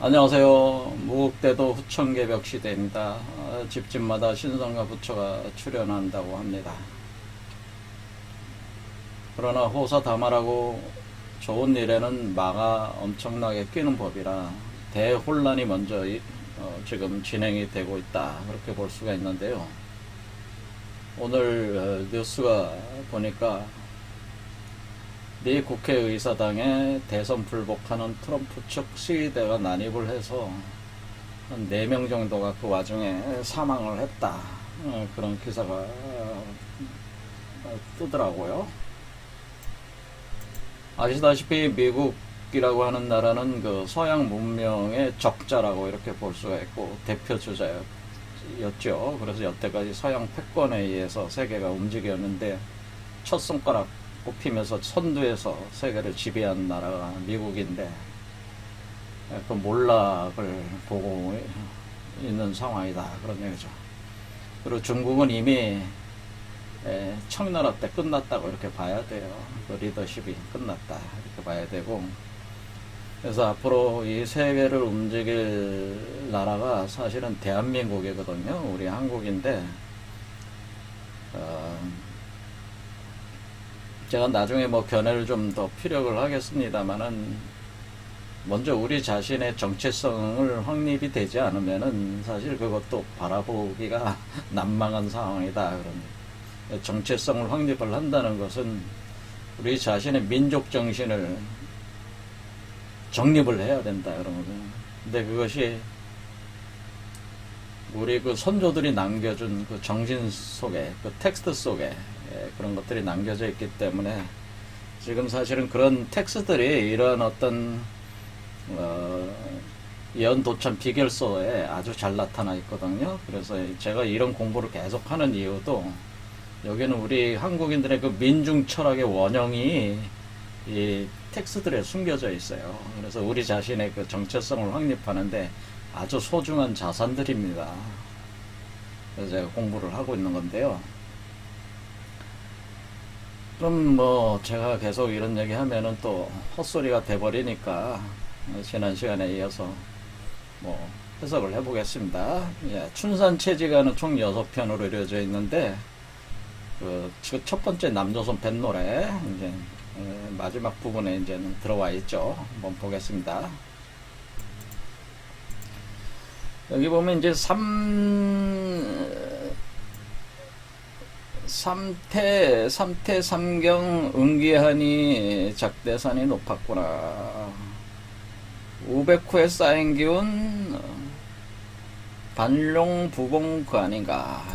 안녕하세요. 무국대도 후천개벽 시대입니다. 집집마다 신성과 부처가 출연한다고 합니다. 그러나 호사다말하고 좋은 일에는 마가 엄청나게 끼는 법이라 대혼란이 먼저 지금 진행이 되고 있다, 그렇게 볼 수가 있는데요. 오늘 뉴스가 보니까 미 국회의사당에 대선 불복하는 트럼프 측 시위대가 난입을 해서 한 4명 정도가 그 와중에 사망을 했다, 그런 기사가 뜨더라고요. 아시다시피 미국이라고 하는 나라는 그 서양 문명의 적자라고 이렇게 볼 수가 있고 대표 주자였죠. 그래서 여태까지 서양 패권에 의해서 세계가 움직였는데 첫 손가락 꼽히면서 선두에서 세계를 지배한 나라가 미국인데 그 몰락을 보고 있는 상황이다, 그런 얘기죠. 그리고 중국은 이미 청나라 때 끝났다고 이렇게 봐야 돼요. 그 리더십이 끝났다, 이렇게 봐야 되고, 그래서 앞으로 이 세계를 움직일 나라가 사실은 대한민국이거든요. 우리 한국인데 제가 나중에 뭐 견해를 좀 더 피력을 하겠습니다만은, 먼저 우리 자신의 정체성을 확립이 되지 않으면은 사실 그것도 바라보기가 난망한 상황이다. 그런 정체성을 확립을 한다는 것은 우리 자신의 민족 정신을 정립을 해야 된다, 그런 거죠. 근데 그것이 우리 그 선조들이 남겨준 그 정신 속에, 그 텍스트 속에 그런 것들이 남겨져 있기 때문에 지금 사실은 그런 텍스트들이 이런 어떤 연도천 비결서에 아주 잘 나타나 있거든요. 그래서 제가 이런 공부를 계속 하는 이유도, 여기는 우리 한국인들의 그 민중 철학의 원형이 이 텍스트들에 숨겨져 있어요. 그래서 우리 자신의 그 정체성을 확립하는데 아주 소중한 자산들입니다. 그래서 제가 공부를 하고 있는 건데요. 그럼 뭐 제가 계속 이런 얘기 하면은 또 헛소리가 돼버리니까 지난 시간에 이어서 뭐 해석을 해보겠습니다. 예, 춘산체지가는 총 6편으로 이루어져 있는데 그 첫 번째 남조선 뱃노래 이제 마지막 부분에 이제는 들어와 있죠. 한번 보겠습니다. 여기 보면 이제 삼태 삼경 응기하니 작대산이 높았구나. 우백후에 쌓인 기운 반룡 부봉 그 아닌가.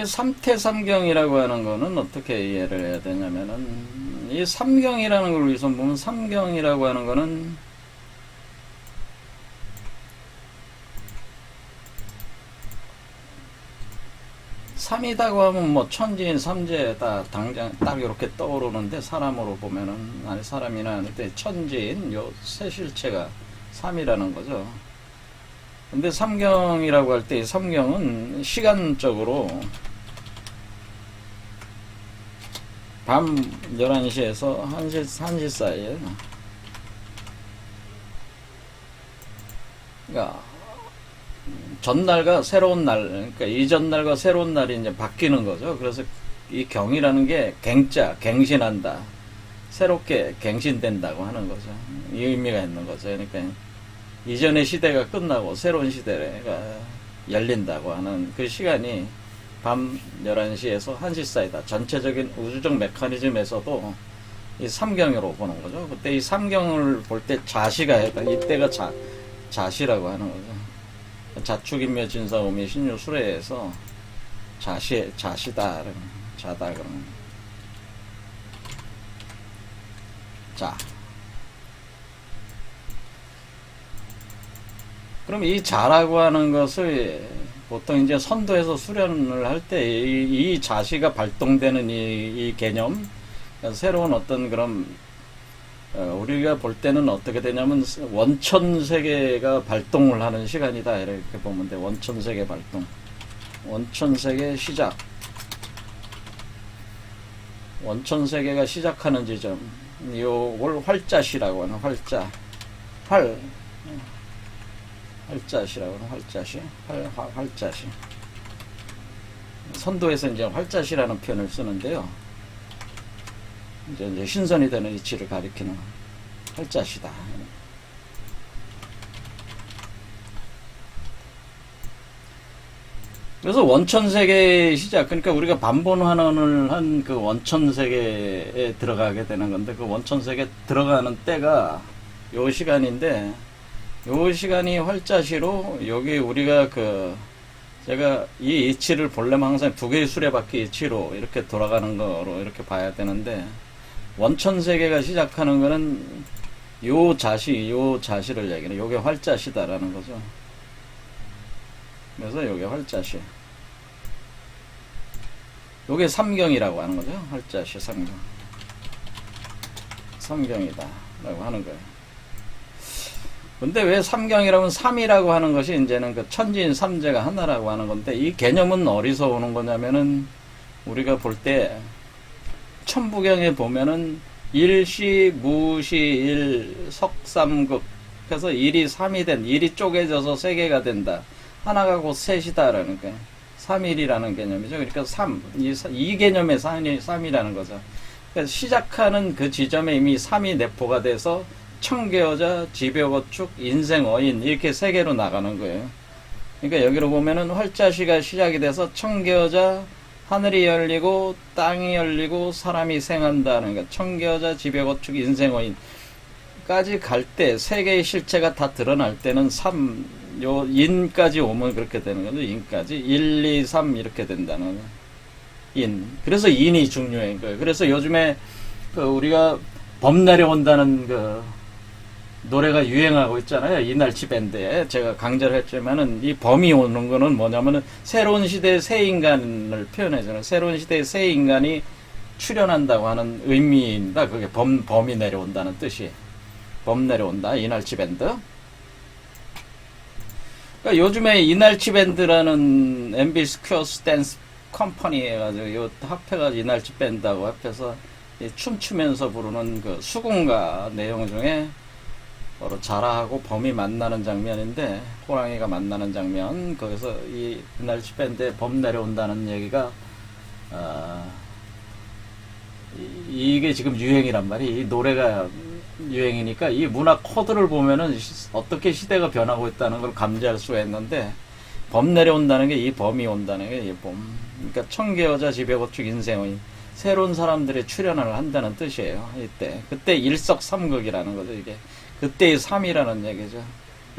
삼태삼경이라고 하는 거는 어떻게 이해를 해야 되냐면은, 이 삼경이라는 걸 우선 보면, 삼경이라고 하는 거는 삼이다고 하면 뭐 천지인 삼재 다 당장 딱 이렇게 떠오르는데, 사람으로 보면은, 아니 사람이나 아닌데 천지인 요 세 실체가 삼이라는 거죠. 근데 삼경이라고 할 때 이 삼경은 시간적으로 밤 11시에서 1시 사이에, 그러니까 전날과 새로운 날, 그러니까 이전 날과 새로운 날이 이제 바뀌는 거죠. 그래서 이 경이라는 게 갱자, 갱신한다, 새롭게 갱신된다고 하는 거죠. 이 의미가 있는 거죠. 그러니까 이전의 시대가 끝나고 새로운 시대가 열린다고 하는 그 시간이 밤 11시에서 1시 사이다. 전체적인 우주적 메커니즘에서도 이 삼경으로 보는 거죠. 그때 이 삼경을 볼 때 자시가 해다. 이때가 자시라고 하는 거죠. 자축인묘 진사오미 신유수레에서 자시다, 자다, 그러면. 자. 그럼 이 자라고 하는 것을 보통 이제 선도에서 수련을 할 때 이 자시가 발동되는 이 개념, 새로운 어떤 그런, 우리가 볼 때는 어떻게 되냐면 원천세계가 발동을 하는 시간이다, 이렇게 보면 돼. 원천세계 발동, 원천세계 시작, 원천 세계가 시작하는 지점, 요걸 활자시라고 하는 활자시라고 하는 활자시. 선도에서 이제 활자시라는 표현을 쓰는데요. 이제 신선이 되는 이치를 가리키는 활자시다. 그래서 원천세계의 시작, 그러니까 우리가 반본환원을 한 그 원천세계에 들어가게 되는 건데, 그 원천세계에 들어가는 때가 요 시간인데, 요 시간이 활자시로, 여기 우리가 제가 이 이치를 보려면 항상 두 개의 수레바퀴 이치로 이렇게 돌아가는 거로 이렇게 봐야 되는데, 원천세계가 시작하는 거는 요 자시를 얘기해요. 요게 활자시다라는 거죠. 그래서 요게 활자시. 요게 삼경이라고 하는 거죠. 활자시 삼경. 삼경이다. 라고 하는 거예요. 근데 왜 삼경이라면 삼이라고 하는 것이 이제는 그 천지인 삼재가 하나라고 하는 건데, 이 개념은 어디서 오는 거냐면은, 우리가 볼 때, 천부경에 보면은, 일시, 무시, 일, 석삼극. 그래서 일이 삼이 일이 쪼개져서 세 개가 된다. 하나가 곧 셋이다라는 거예요. 삼일이라는 개념이죠. 그러니까 이 개념의 삼이라는 거죠. 그래서 시작하는 그 지점에 이미 삼이 내포가 돼서 청개여자, 지벼거축, 인생어인 이렇게 세 개로 나가는 거예요. 그러니까 여기로 보면은 활자시가 시작이 돼서 청개여자, 하늘이 열리고 땅이 열리고 사람이 생한다는 거. 청개여자, 지벼거축, 인생어인 까지 갈 때 세 개의 실체가 다 드러날 때는 요 인까지 오면 그렇게 되는 거죠. 인까지 1, 2, 3 이렇게 된다는 인. 그래서 인이 중요한 거예요. 그래서 요즘에 우리가 범 내려온다는 노래가 유행하고 있잖아요. 이날치 밴드에 제가 강좌를 했지만은 이 범이 오는 거는 뭐냐면은 새로운 시대의 새 인간을 표현해주는, 새로운 시대의 새 인간이 출현한다고 하는 의미입니다. 그게 범이 내려온다는 뜻이. 범 내려온다. 이날치 밴드. 그러니까 요즘에 이날치 밴드라는 MB 스퀘어스 댄스 컴퍼니 해가지고 요 합해가 이날치 밴드하고 합해서 춤추면서 부르는 그 수군가 내용 중에 바로 자라하고 범이 만나는 장면인데, 호랑이가 만나는 장면, 거기서 이 이날치 밴드에 범 내려온다는 얘기가 이게 지금 유행이란 말이에요. 이 노래가 유행이니까 이 문화 코드를 보면은 어떻게 시대가 변하고 있다는 걸 감지할 수가 있는데, 범 내려온다는 게 이 범이 온다는 게 이 범. 그러니까 청개여자, 지벼거축, 인생의 새로운 사람들이 출현을 한다는 뜻이에요. 그때 일석삼극이라는 거죠. 이게 그때의 삼이라는 얘기죠.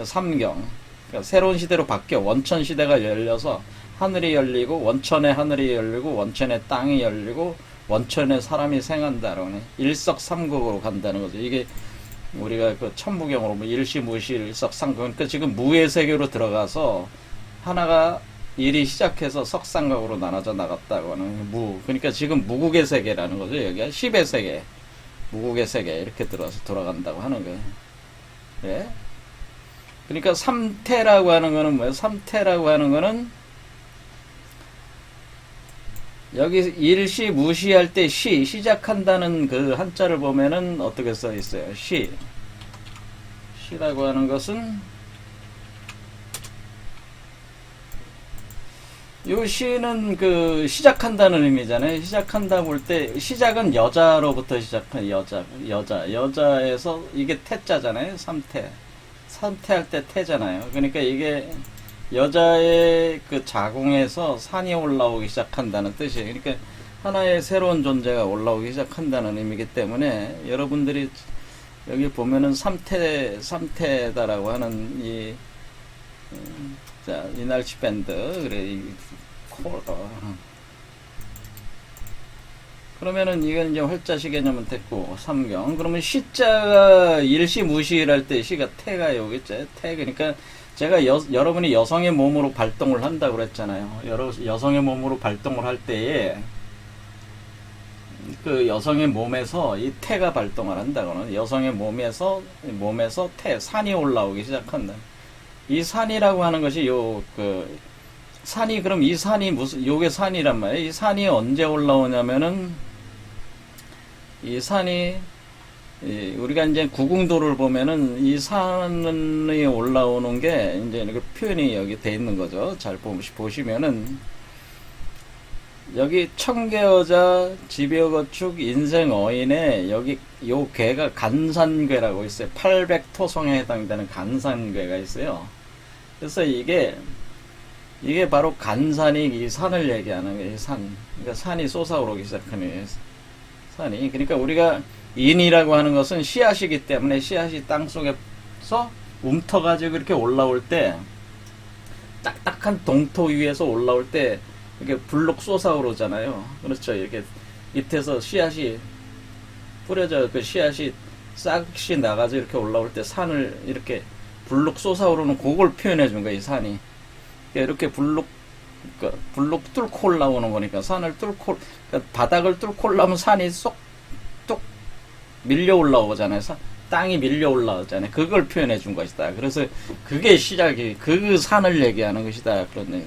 삼경. 그러니까 새로운 시대로 바뀌어 원천 시대가 열려서 하늘이 열리고, 원천에 하늘이 열리고, 원천에 땅이 열리고, 원천에 사람이 생한다라고 하네. 일석삼극으로 간다는 거죠. 이게 우리가 천부경으로 일시, 무시, 일석삼극. 그러니까 지금 무의 세계로 들어가서 하나가 일이 시작해서 석삼각으로 나눠져 나갔다고 하는 무. 그러니까 지금 무국의 세계라는 거죠. 여기가 십의 세계, 무국의 세계 이렇게 들어서 돌아간다고 하는 거예요. 예? 그러니까 삼태라고 하는 거는 뭐예요? 삼태라고 하는 거는 여기 일시 무시할 때 시작한다는 그 한자를 보면은 어떻게 써 있어요? 시라고 하는 것은 요 시는 시작한다는 의미잖아요. 시작한다 볼 때 시작은 여자로부터 시작한 여자에서 이게 태자잖아요. 삼태할 때 태잖아요. 그러니까 이게 여자의 자궁에서 산이 올라오기 시작한다는 뜻이에요. 그러니까 하나의 새로운 존재가 올라오기 시작한다는 의미이기 때문에 여러분들이 여기 보면은 삼태다라고 하는 이날치 밴드, 그래, 그러면은 이건 이제 활자시 개념은 됐고, 삼경. 그러면 시자가 일시무시할 때 시가 태가 여기죠. 태. 그러니까 제가 여러분이 여성의 몸으로 발동을 한다고 그랬잖아요. 여성의 몸으로 발동을 할 때에 여성의 몸에서 이 태가 발동을 한다고는, 여성의 몸에서 산이 올라오기 시작한다. 이 산이라고 하는 것이 산이, 그럼 이 산이 요게 산이란 말이에요. 이 산이 언제 올라오냐면은 이 산이 우리가 이제 구궁도를 보면은 이 산이 올라오는 게 이제 이렇게 표현이 여기 돼 있는 거죠. 잘 보시면은 여기 청계여자, 집여거축, 인생어인에 여기 요 괴가 간산괴라고 있어요. 800토성에 해당되는 간산괴가 있어요. 그래서 이게 바로 간산이 이 산을 얘기하는 거예요. 산. 그러니까 산이 솟아오르기 시작하는 산이. 그러니까 우리가 인이라고 하는 것은 씨앗이기 때문에 씨앗이 땅 속에서 움터가지고 이렇게 올라올 때 딱딱한 동토 위에서 올라올 때 이렇게 불룩 솟아오르잖아요. 그렇죠. 이렇게 밑에서 씨앗이 뿌려져 그 씨앗이 싹씩 나가서 이렇게 올라올 때 산을 이렇게 불룩 솟아오르는 그걸 표현해 준 거예요. 이 산이. 이렇게 불룩 뚫고 올라오는 거니까 산을 뚫고 그러니까 바닥을 뚫고 올라오면 산이 쏙 뚝 밀려 올라오잖아요. 땅이 밀려 올라오잖아요. 그걸 표현해 준 것이다. 그래서 그게 시작이 그 산을 얘기하는 것이다. 그런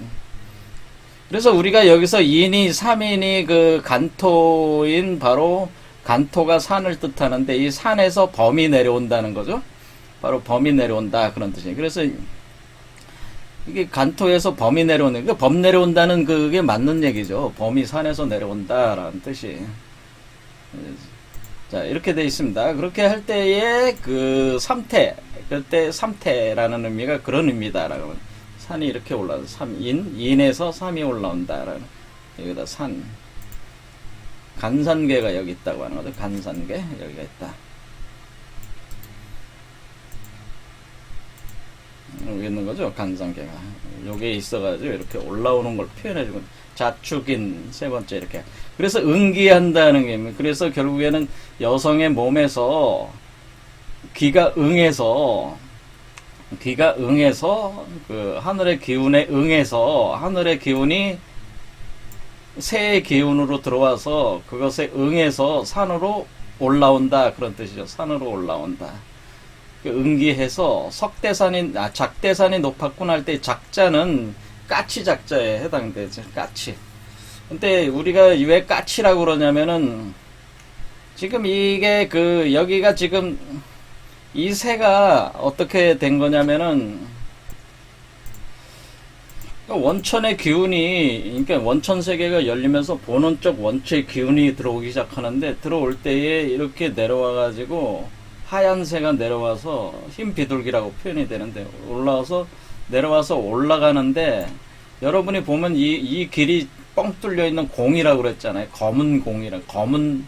그래서 우리가 여기서 2인이 3인이 그 간토인 바로 간토가 산을 뜻하는데 이 산에서 범이 내려온다는 거죠. 바로 범이 내려온다 그런 뜻이에요. 그래서 이게 간토에서 범이 내려오는 그 범 내려온다는 그게 맞는 얘기죠. 범이 산에서 내려온다라는 뜻이. 자 이렇게 돼 있습니다. 그렇게 할 때에 그 삼태 그때 삼태라는 의미가 그런 의미다라고. 산이 이렇게 올라온다. 3인, 인에서 3이 올라온다라는. 여기다 산. 간산괴가 여기 있다고 하는 거죠. 간산괴. 여기가 있다. 여기 있는 거죠. 간산괴가. 여기에 있어가지고 이렇게 올라오는 걸 표현해주고. 자축인, 세 번째 이렇게. 그래서 응기한다는 게, 그래서 결국에는 여성의 몸에서 기가 응해서 그 하늘의 기운에 응해서 하늘의 기운이 새의 기운으로 들어와서 그것에 응해서 산으로 올라온다 그런 뜻이죠. 산으로 올라온다. 응기해서 작대산이 높았구나 할 때 작자는 까치 작자에 해당되죠. 까치. 근데 우리가 왜 까치라고 그러냐면은 지금 이게 여기가 지금 이 새가 어떻게 된 거냐면은 원천의 기운이 그러니까 원천 세계가 열리면서 본원적 원체의 기운이 들어오기 시작하는데 들어올 때에 이렇게 내려와 가지고 하얀 새가 내려와서 흰 비둘기라고 표현이 되는데 내려와서 올라가는데 여러분이 보면 이 길이 뻥 뚫려 있는 공이라고 그랬잖아요. 검은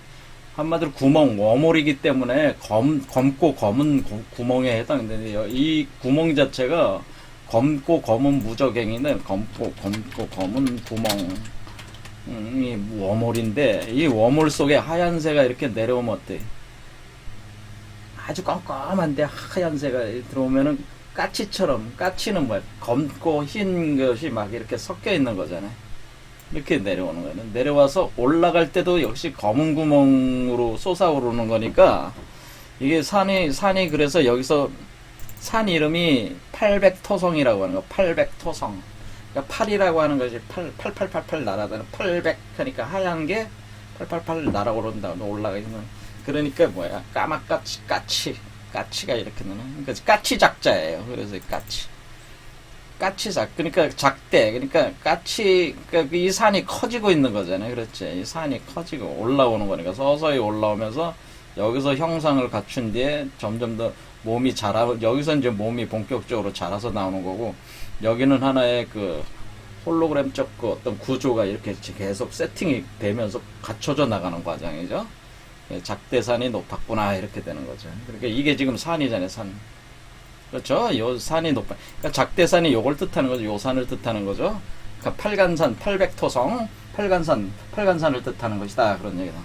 한마디로 구멍, 워몰이기 때문에 검고 검은 구멍에 해당되는데요. 이 구멍 자체가 검고 검은 무적행인데 검고 검은 구멍이 워몰인데 이 워몰 속에 하얀 새가 이렇게 내려오면 어때? 아주 깜깜한데 하얀 새가 들어오면은 까치는 뭐야? 검고 흰 것이 막 이렇게 섞여 있는 거잖아요. 이렇게 내려오는 거예요. 내려와서 올라갈 때도 역시 검은 구멍으로 솟아오르는 거니까 이게 산이 그래서 여기서 산 이름이 800토성이라고 하는 거. 800토성. 그러니까 8이라고 하는 것이 8888 날아다니는 800 하니까 하얀 게 888 날아오른다. 올라가 있는. 그러니까 뭐야? 까치가 이렇게 나는. 그러니까 까치 작자예요. 그래서 까치삭, 그러니까 작대, 그러니까 그러니까 이 산이 커지고 있는 거잖아요. 그렇지. 이 산이 커지고 올라오는 거니까 서서히 올라오면서 여기서 형상을 갖춘 뒤에 점점 더 몸이 여기서 이제 몸이 본격적으로 자라서 나오는 거고, 여기는 하나의 홀로그램적 어떤 구조가 이렇게 계속 세팅이 되면서 갖춰져 나가는 과정이죠. 작대산이 높았구나, 이렇게 되는 거죠. 그러니까 이게 지금 산이잖아요, 산. 그렇죠? 요 산이 높아. 그러니까 작대산이 요걸 뜻하는 거죠. 요 산을 뜻하는 거죠. 그러니까 팔간산, 800토성, 팔간산을 뜻하는 것이다. 그런 얘기다.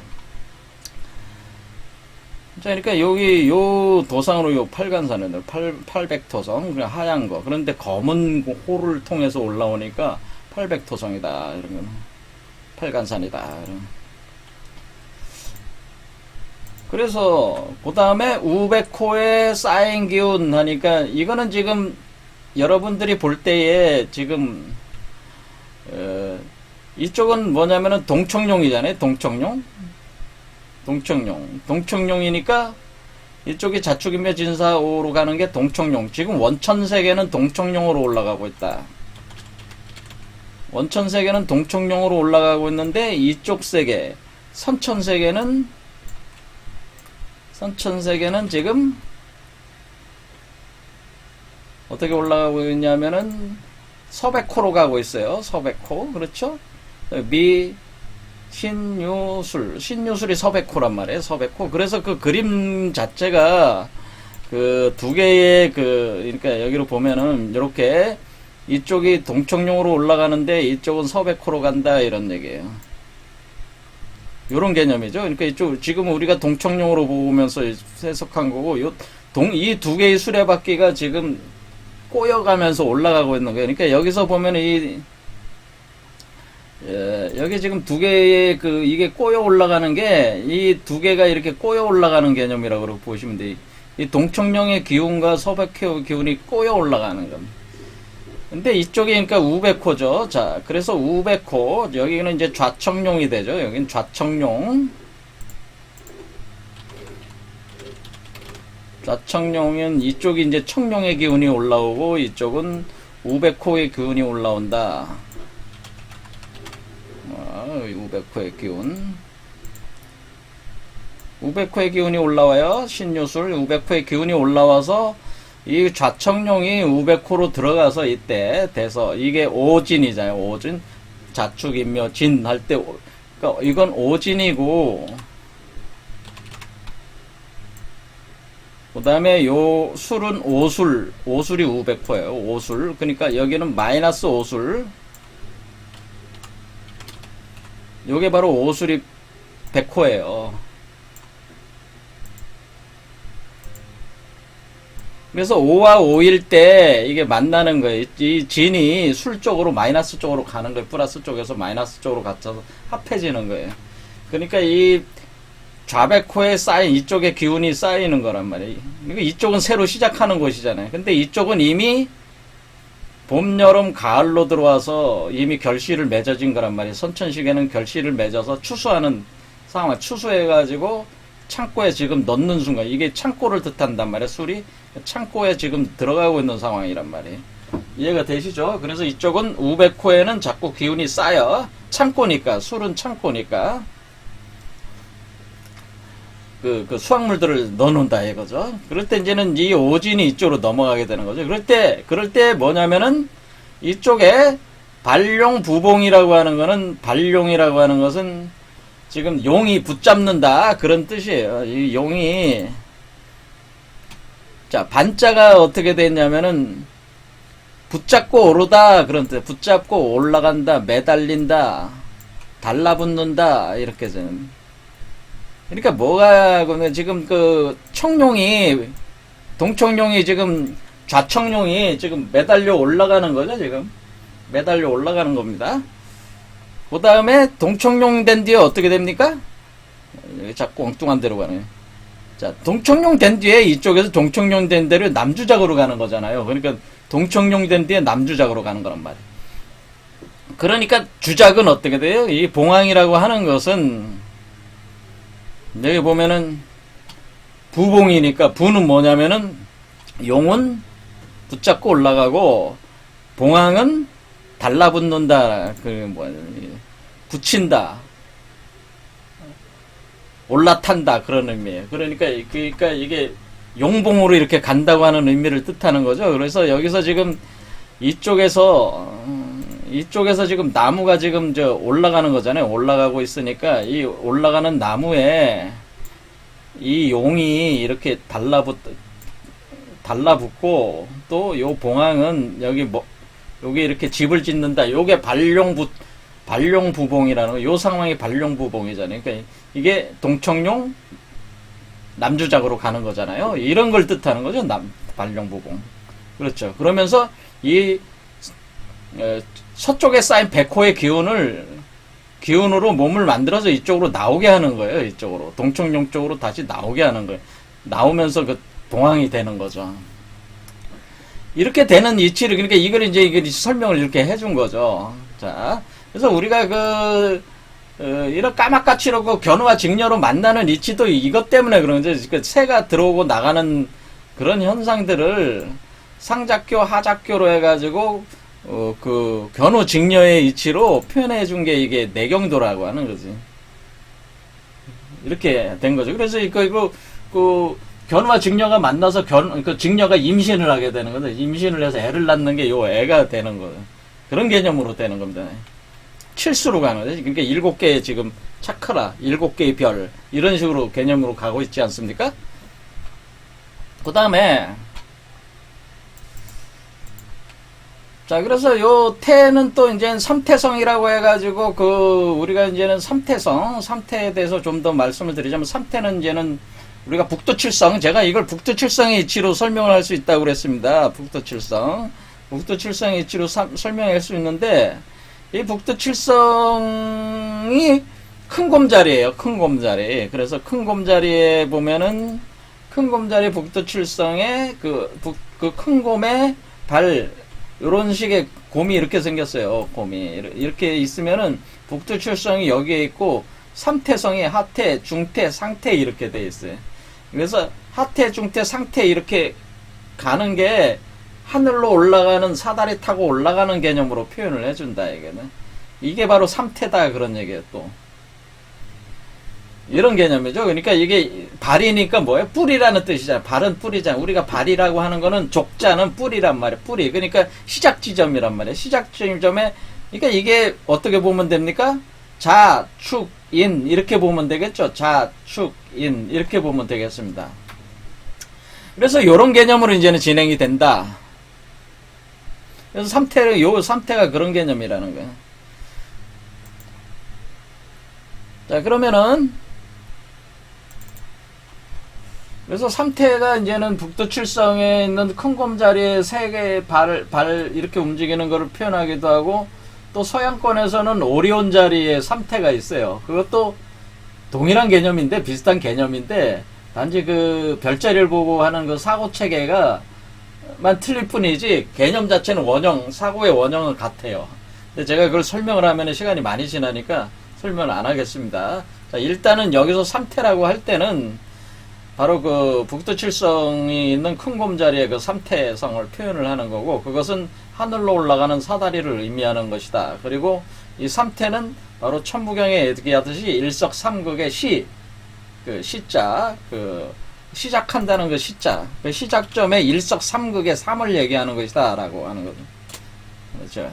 자, 그러니까 여기 요 도상으로 요 팔간산은 800토성, 그냥 하얀 거. 그런데 검은 호를 통해서 올라오니까 800토성이다. 이런 거는 팔간산이다. 이런. 그래서 그 다음에 우백호에 쌓인 기운 하니까 이거는 지금 여러분들이 볼 때에 지금 이쪽은 뭐냐면은 동청룡이잖아요. 동청룡. 동청룡이니까 이쪽이 자축인묘 진사오로 가는 게 동청룡. 지금 원천세계는 동청룡으로 올라가고 있다. 원천세계는 동청룡으로 올라가고 있는데 이쪽 세계 선천세계는 지금 어떻게 올라가고 있냐면은 서백호로 가고 있어요. 서백호. 그렇죠? 신유술이 서백호란 말이에요. 서백호. 그래서 그 그림 자체가 그 두 개의 그러니까 여기로 보면은 이렇게 이쪽이 동청룡으로 올라가는데 이쪽은 서백호로 간다 이런 얘기예요. 요런 개념이죠. 그러니까 이쪽 지금 우리가 동청룡으로 보면서 해석한 거고 이 두 개의 수레바퀴가 지금 꼬여가면서 올라가고 있는 거예요. 그러니까 여기서 보면 여기 지금 두 개의 이게 꼬여 올라가는 게 이 두 개가 이렇게 꼬여 올라가는 개념이라고 보시면 돼요. 이 동청룡의 기운과 서백호의 기운이 꼬여 올라가는 겁니다. 근데 이쪽이 그러니까 우백호죠. 자, 그래서 우백호 여기는 이제 좌청룡이 되죠. 여기는 좌청룡. 좌청룡은 이쪽이 이제 청룡의 기운이 올라오고 이쪽은 우백호의 기운이 올라온다. 우백호의 기운. 우백호의 기운이 올라와요. 신유술 우백호의 기운이 올라와서 이 좌청룡이 우백호로 들어가서 이때 돼서 이게 오진이잖아요. 오진 자축인묘 진 할 때 그러니까 이건 오진이고 그 다음에 요 술은 오술이 우백호예요. 오술. 그러니까 여기는 마이너스 오술. 요게 바로 오술이 백호예요. 그래서 5와 5일 때 이게 만나는 거예요. 이 진이 술 쪽으로 마이너스 쪽으로 가는 거예요. 플러스 쪽에서 마이너스 쪽으로 갇혀서 합해지는 거예요. 그러니까 이 좌백호에 쌓인 이쪽에 기운이 쌓이는 거란 말이에요. 그러니까 이쪽은 새로 시작하는 곳이잖아요. 근데 이쪽은 이미 봄, 여름, 가을로 들어와서 이미 결실을 맺어진 거란 말이에요. 선천시계는 결실을 맺어서 추수하는 상황, 추수해가지고 창고에 지금 넣는 순간 이게 창고를 뜻한단 말이에요. 술이 창고에 지금 들어가고 있는 상황이란 말이에요. 이해가 되시죠? 그래서 이쪽은 우백호에는 자꾸 기운이 쌓여. 창고니까, 술은 창고니까 그 수확물들을 넣어놓는다 이거죠. 그럴 때 이제는 이 오진이 이쪽으로 넘어가게 되는 거죠. 그럴 때 뭐냐면은 이쪽에 발룡부봉이라고 하는 거는 발룡이라고 하는 것은 지금 용이 붙잡는다 그런 뜻이에요. 이 용이 자 반자가 어떻게 됐냐면은 붙잡고 오르다 그런 뜻. 붙잡고 올라간다, 매달린다, 달라붙는다 이렇게 되는. 그러니까 뭐가 그러면 지금 그 청룡이 동청룡이 지금 좌청룡이 지금 매달려 올라가는 거죠. 지금 매달려 올라가는 겁니다. 그 다음에 동청룡 된 뒤에 어떻게 됩니까? 여기 자꾸 엉뚱한 데로 가네. 자, 동청룡 된 뒤에 이쪽에서 동청룡 된 데로 남주작으로 가는 거잖아요. 그러니까 동청룡 된 뒤에 남주작으로 가는 거란 말이에요. 그러니까 주작은 어떻게 돼요? 이 봉황이라고 하는 것은 여기 보면은 부봉이니까 부는 뭐냐면은 용은 붙잡고 올라가고 봉황은 달라붙는다. 붙인다. 올라탄다 그런 의미예요. 그러니까 이게 용봉으로 이렇게 간다고 하는 의미를 뜻하는 거죠. 그래서 여기서 지금 이쪽에서 지금 나무가 지금 올라가는 거잖아요. 올라가고 있으니까 이 올라가는 나무에 이 용이 이렇게 달라붙고 또 요 봉황은 여기 이렇게 집을 짓는다. 요게 발룡부봉이라는 거. 요 상황이 발룡부봉이잖아요. 그러니까 이게 동청룡 남주작으로 가는 거잖아요. 이런 걸 뜻하는 거죠. 발룡부봉. 그렇죠. 그러면서 이 서쪽에 쌓인 백호의 기운으로 몸을 만들어서 이쪽으로 나오게 하는 거예요. 이쪽으로 동청룡 쪽으로 다시 나오게 하는 거예요. 나오면서 그 봉황이 되는 거죠. 이렇게 되는 이치를 그러니까 이걸 설명을 이렇게 해준 거죠. 자, 그래서 우리가 이런 까맣까치로 견우와 직녀로 만나는 이치도 이것 때문에 그런 거죠. 그 새가 들어오고 나가는 그런 현상들을 상작교, 하작교로 해가지고 그 견우 직녀의 이치로 표현해 준 게 이게 내경도라고 하는 거지. 이렇게 된 거죠. 그래서 이거 그 견우와 직녀가 만나서 그 직녀가 임신을 하게 되는 거죠. 임신을 해서 애를 낳는 게 요 애가 되는 거예요. 그런 개념으로 되는 겁니다. 칠수로 가는 거죠. 그러니까 7개의 지금 차크라, 7개의 별 이런 식으로 개념으로 가고 있지 않습니까? 그 다음에 자, 그래서 요 태는 또 이제 삼태성이라고 해가지고 우리가 이제는 삼태에 대해서 좀 더 말씀을 드리자면 삼태는 이제는 우리가 북두칠성, 제가 이걸 북두칠성의 이치로 설명을 할 수 있다고 그랬습니다. 북두칠성의 이치로 설명할 수 있는데 이 북두칠성이 큰 곰자리예요. 큰 곰자리. 그래서 큰 곰자리에 보면은 큰 곰자리 북두칠성의 그 큰 곰의 발 요런 식의 곰이 이렇게 생겼어요. 곰이 이렇게 있으면은 북두칠성이 여기에 있고 삼태성이 하태, 중태, 상태 이렇게 돼 있어요. 그래서 하태, 중태, 상태 이렇게 가는 게 하늘로 올라가는 사다리 타고 올라가는 개념으로 표현을 해준다. 이게 바로 삼태다 그런 얘기예요. 또 이런 개념이죠. 그러니까 이게 발이니까 뭐예요? 뿌리라는 뜻이잖아요. 발은 뿌리잖아요. 우리가 발이라고 하는 거는 족자는 뿌리란 말이에요. 뿌리. 그러니까 시작 지점이란 말이에요. 시작 지점에 그러니까 이게 어떻게 보면 됩니까? 자, 축, 인 이렇게 보면 되겠죠. 자, 축, 인 이렇게 보면 되겠습니다. 그래서 이런 개념으로 이제는 진행이 된다. 그래서 삼태가 그런 개념이라는 거예요. 자, 그러면은 그래서 삼태가 이제는 북두칠성에 있는 큰 곰자리에 세 개의 발 이렇게 움직이는 것을 표현하기도 하고 또 서양권에서는 오리온 자리에 삼태가 있어요. 그것도 동일한 개념인데 비슷한 개념인데 단지 그 별자리를 보고 하는 그 사고 체계가 만 틀릴 뿐이지 개념 자체는 사고의 원형은 같아요. 근데 제가 그걸 설명을 하면 시간이 많이 지나니까 설명을 안 하겠습니다. 자, 일단은 여기서 삼태라고 할 때는 바로 그 북두칠성이 있는 큰 곰자리의 그 삼태성을 표현을 하는 거고 그것은 하늘로 올라가는 사다리를 의미하는 것이다. 그리고 이 삼태는 바로 천부경에 얘기하듯이 일석삼극의 시자, 시작한다는 그 시자, 그 시작점에 일석삼극의 삼을 얘기하는 것이다 라고 하는 거죠. 그렇죠.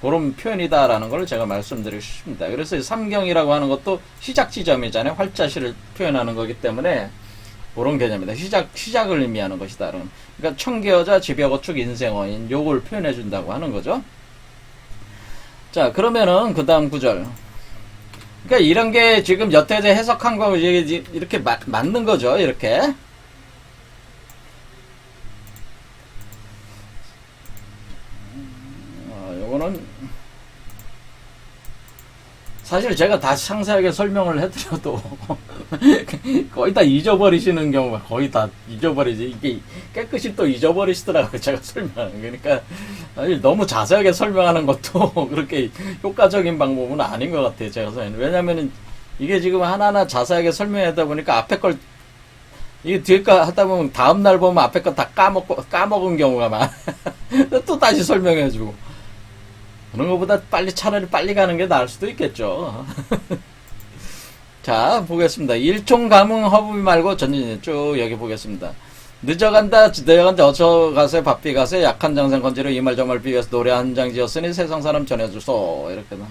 그런 표현이다라는 걸 제가 말씀드리고 싶습니다. 그래서 삼경이라고 하는 것도 시작 지점이잖아요. 활자시를 표현하는 거기 때문에 그런 개념입니다. 시작을 의미하는 것이다. 그러니까 청계여자, 지벽어축, 인생어인 요걸 표현해 준다고 하는 거죠. 자, 그러면은 그 다음 구절. 그러니까 이런 게 지금 여태제 해석한 거 이렇게 맞는 거죠. 이렇게. 요거는 사실 제가 다시 상세하게 설명을 해드려도 거의 다 잊어버리시는 경우가 거의 다 잊어버리지. 이게 깨끗이 또 잊어버리시더라고요. 제가 설명하는. 그러니까 사실 너무 자세하게 설명하는 것도 그렇게 효과적인 방법은 아닌 것 같아요. 제가 설명. 왜냐면은 이게 지금 하나하나 자세하게 설명하다 보니까 앞에 걸 이게 뒤에 거 하다 보면 다음날 보면 앞에 거 다 까먹은 경우가 많아. 또 다시 설명해주고. 그런 것보다 차라리 빨리 가는 게 나을 수도 있겠죠. 자, 보겠습니다. 일총가문 허부비 말고 전진이 쭉 여기 보겠습니다. 늦어간다, 어처가세, 바삐가세, 약한 장생 건지로 이 말 저 말 비교해서 노래 한 장 지었으니 세상 사람 전해주소. 이렇게 나.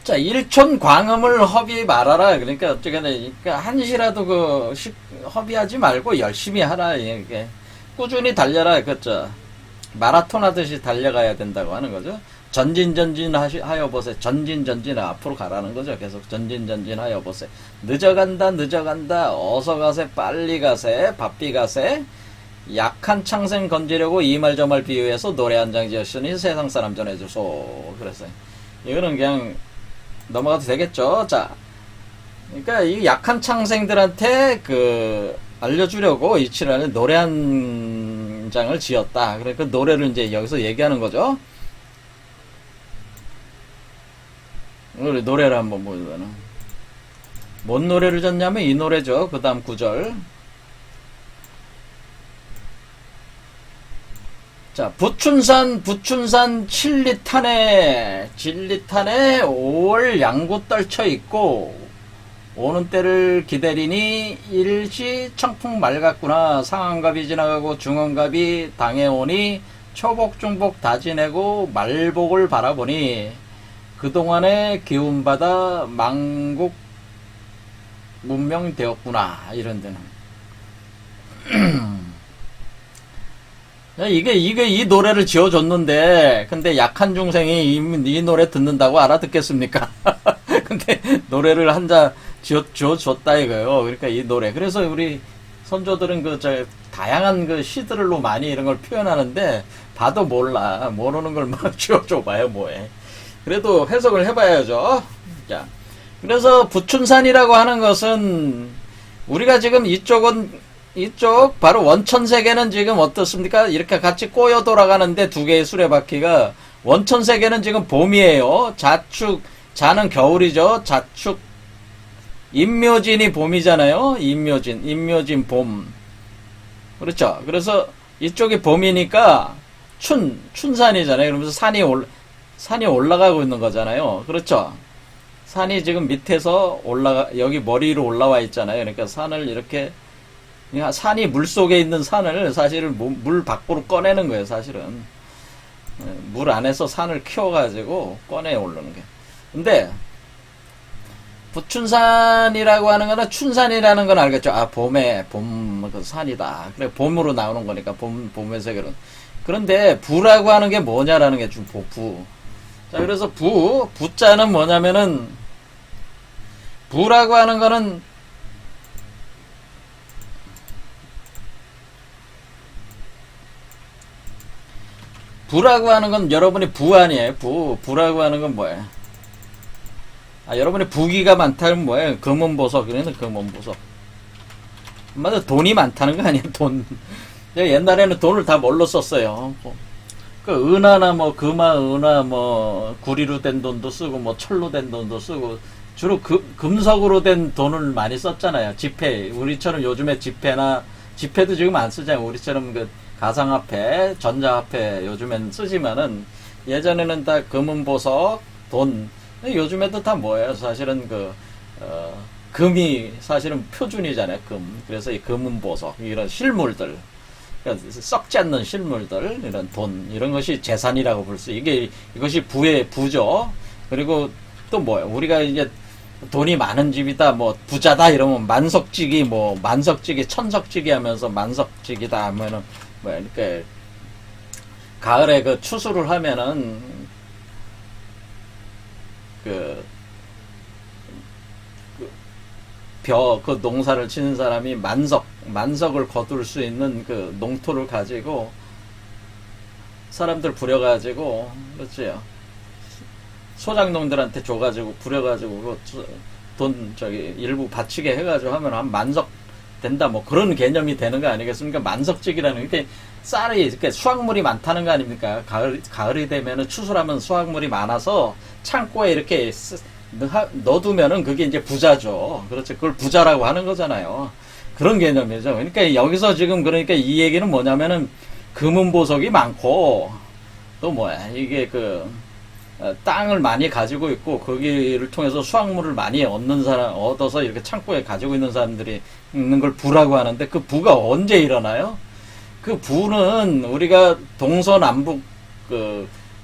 자, 일촌 광음을 허비 말아라. 그러니까 어떻게 그러니까 한시라도 허비하지 말고 열심히 하라. 이게 꾸준히 달려라. 그렇죠. 마라톤 하듯이 달려가야 된다고 하는 거죠. 전진 하여 보세. 전진 앞으로 가라는 거죠. 계속 전진 하여 보세. 늦어간다. 어서 가세. 빨리 가세. 바삐 가세. 약한 창생 건지려고 이 말 저 말 비유해서 노래 한 장 지었으니 세상 사람 전해주소. 그래서 이거는 그냥 넘어가도 되겠죠. 자, 그러니까 이 약한 창생들한테 알려주려고 이치라는 노래 한 단장을 지었다. 그래, 그 노래를 이제 여기서 얘기하는 거죠. 우리 노래를 한번 보면은, 뭔 노래를 졌냐면 이 노래죠. 그 다음 구절. 자, 부춘산 진리탄에 5월 양구 떨쳐 있고 오는 때를 기다리니 일시 청풍 맑았구나. 상한갑이 지나가고 중한갑이 당해오니 초복 중복 다 지내고 말복을 바라보니 그동안의 기운받아 망국 문명되었구나. 이런 데는 이게 이 노래를 지어줬는데, 근데 약한 중생이 이 노래 듣는다고 알아듣겠습니까? 근데 노래를 한자 지어줬다 이거요. 그러니까 이 노래. 그래서 우리 선조들은 다양한 시들로 많이 이런 걸 표현하는데, 봐도 몰라. 모르는 걸 막 지어줘봐요, 뭐해. 그래도 해석을 해봐야죠. 자. 그래서 부춘산이라고 하는 것은, 우리가 지금 이쪽 바로 원천세계는 지금 어떻습니까? 이렇게 같이 꼬여 돌아가는데 두 개의 수레바퀴가 원천세계는 지금 봄이에요. 자는 겨울이죠. 자축 임묘진이 봄이잖아요. 임묘진 봄. 그렇죠. 그래서 이쪽이 봄이니까 춘산이잖아요. 그러면서 산이 올라가고 있는 거잖아요. 그렇죠. 산이 지금 밑에서 여기 머리로 올라와 있잖아요. 그러니까 산을 이렇게, 산이 물 속에 있는 산을 사실은 물 밖으로 꺼내는 거예요, 사실은. 물 안에서 산을 키워가지고 꺼내 오르는 게. 근데, 부춘산이라고 하는 거는 춘산이라는 건 알겠죠? 아, 봄, 그 산이다. 그래, 봄으로 나오는 거니까, 봄의 세계로. 그런데, 부라고 하는 게 뭐냐라는 게 좀 부. 자, 그래서 부자는 뭐냐면은, 부라고 하는 거는, 부라고 하는 건 여러분이 부 아니에요. 부라고 하는 건 뭐예요? 아, 여러분이 부기가 많다는 뭐예요? 금은보석. 그러는 금은보석. 맞아, 돈이 많다는 거 아니야, 돈. 옛날에는 돈을 다 뭘로 썼어요? 그 은하나 금화, 구리로 된 돈도 쓰고, 철로 된 돈도 쓰고, 주로 금속으로 된 돈을 많이 썼잖아요. 지폐. 우리처럼 요즘에 지폐도 지금 안 쓰잖아요. 우리처럼 가상화폐, 전자화폐 요즘엔 쓰지만은 예전에는 다 금은보석, 돈. 요즘에도 다 뭐예요? 사실은 금이 사실은 표준이잖아요. 금. 그래서 이 금은보석, 이런 실물들, 그러니까 썩지 않는 실물들, 이런 돈, 이런 것이 재산이라고 볼 수. 이것이 부죠. 그리고 또 뭐예요? 우리가 이제 돈이 많은 집이다, 부자다 이러면 만석지기, 천석지기 하면서 만석지기다 하면은 이렇게 가을에 추수를 하면은 농사를 치는 사람이 만석을 거둘 수 있는 농토를 가지고 사람들 부려가지고, 그렇지요. 소장농들한테 줘가지고 부려가지고 돈 일부 바치게 해가지고 하면 한 만석 된다, 그런 개념이 되는 거 아니겠습니까? 만석직이라는 게 쌀이 이렇게 수확물이 많다는 거 아닙니까? 가을이 되면은 추수하면 수확물이 많아서 창고에 이렇게 넣어두면은 그게 이제 부자죠. 그렇죠. 그걸 부자라고 하는 거잖아요. 그런 개념이죠. 그러니까 여기서 지금 그러니까 이 얘기는 뭐냐면은 금은보석이 많고 또 이게 땅을 많이 가지고 있고 거기를 통해서 수확물을 많이 얻어서 이렇게 창고에 가지고 있는 사람들이 있는 걸 부라고 하는데, 그 부가 언제 일어나요? 그 부는 우리가 동서남북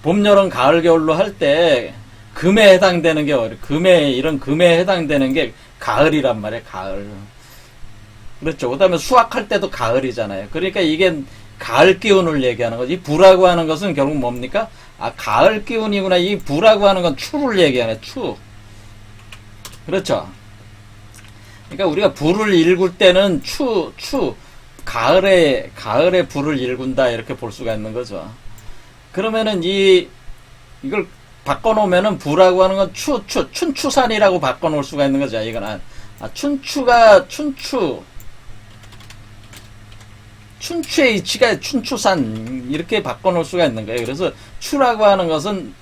봄, 여름, 가을, 겨울로 할 때 금에 해당되는 게 금에 해당되는 게 가을이란 말이에요. 가을. 그렇죠. 그다음에 수확할 때도 가을이잖아요. 그러니까 이게 가을 기운을 얘기하는 거지. 이 부라고 하는 것은 결국 뭡니까? 아, 가을 기운이구나. 이 부라고 하는 건 추를 얘기하네, 추. 그렇죠. 그러니까 우리가 부를 읽을 때는 가을에 부를 읽는다, 이렇게 볼 수가 있는 거죠. 그러면은 이걸 바꿔놓으면은 부라고 하는 건 춘추산이라고 바꿔놓을 수가 있는 거죠. 이건 춘추. 춘추의 이치가 춘추산 이렇게 바꿔놓을 수가 있는 거예요. 그래서 추라고 하는 것은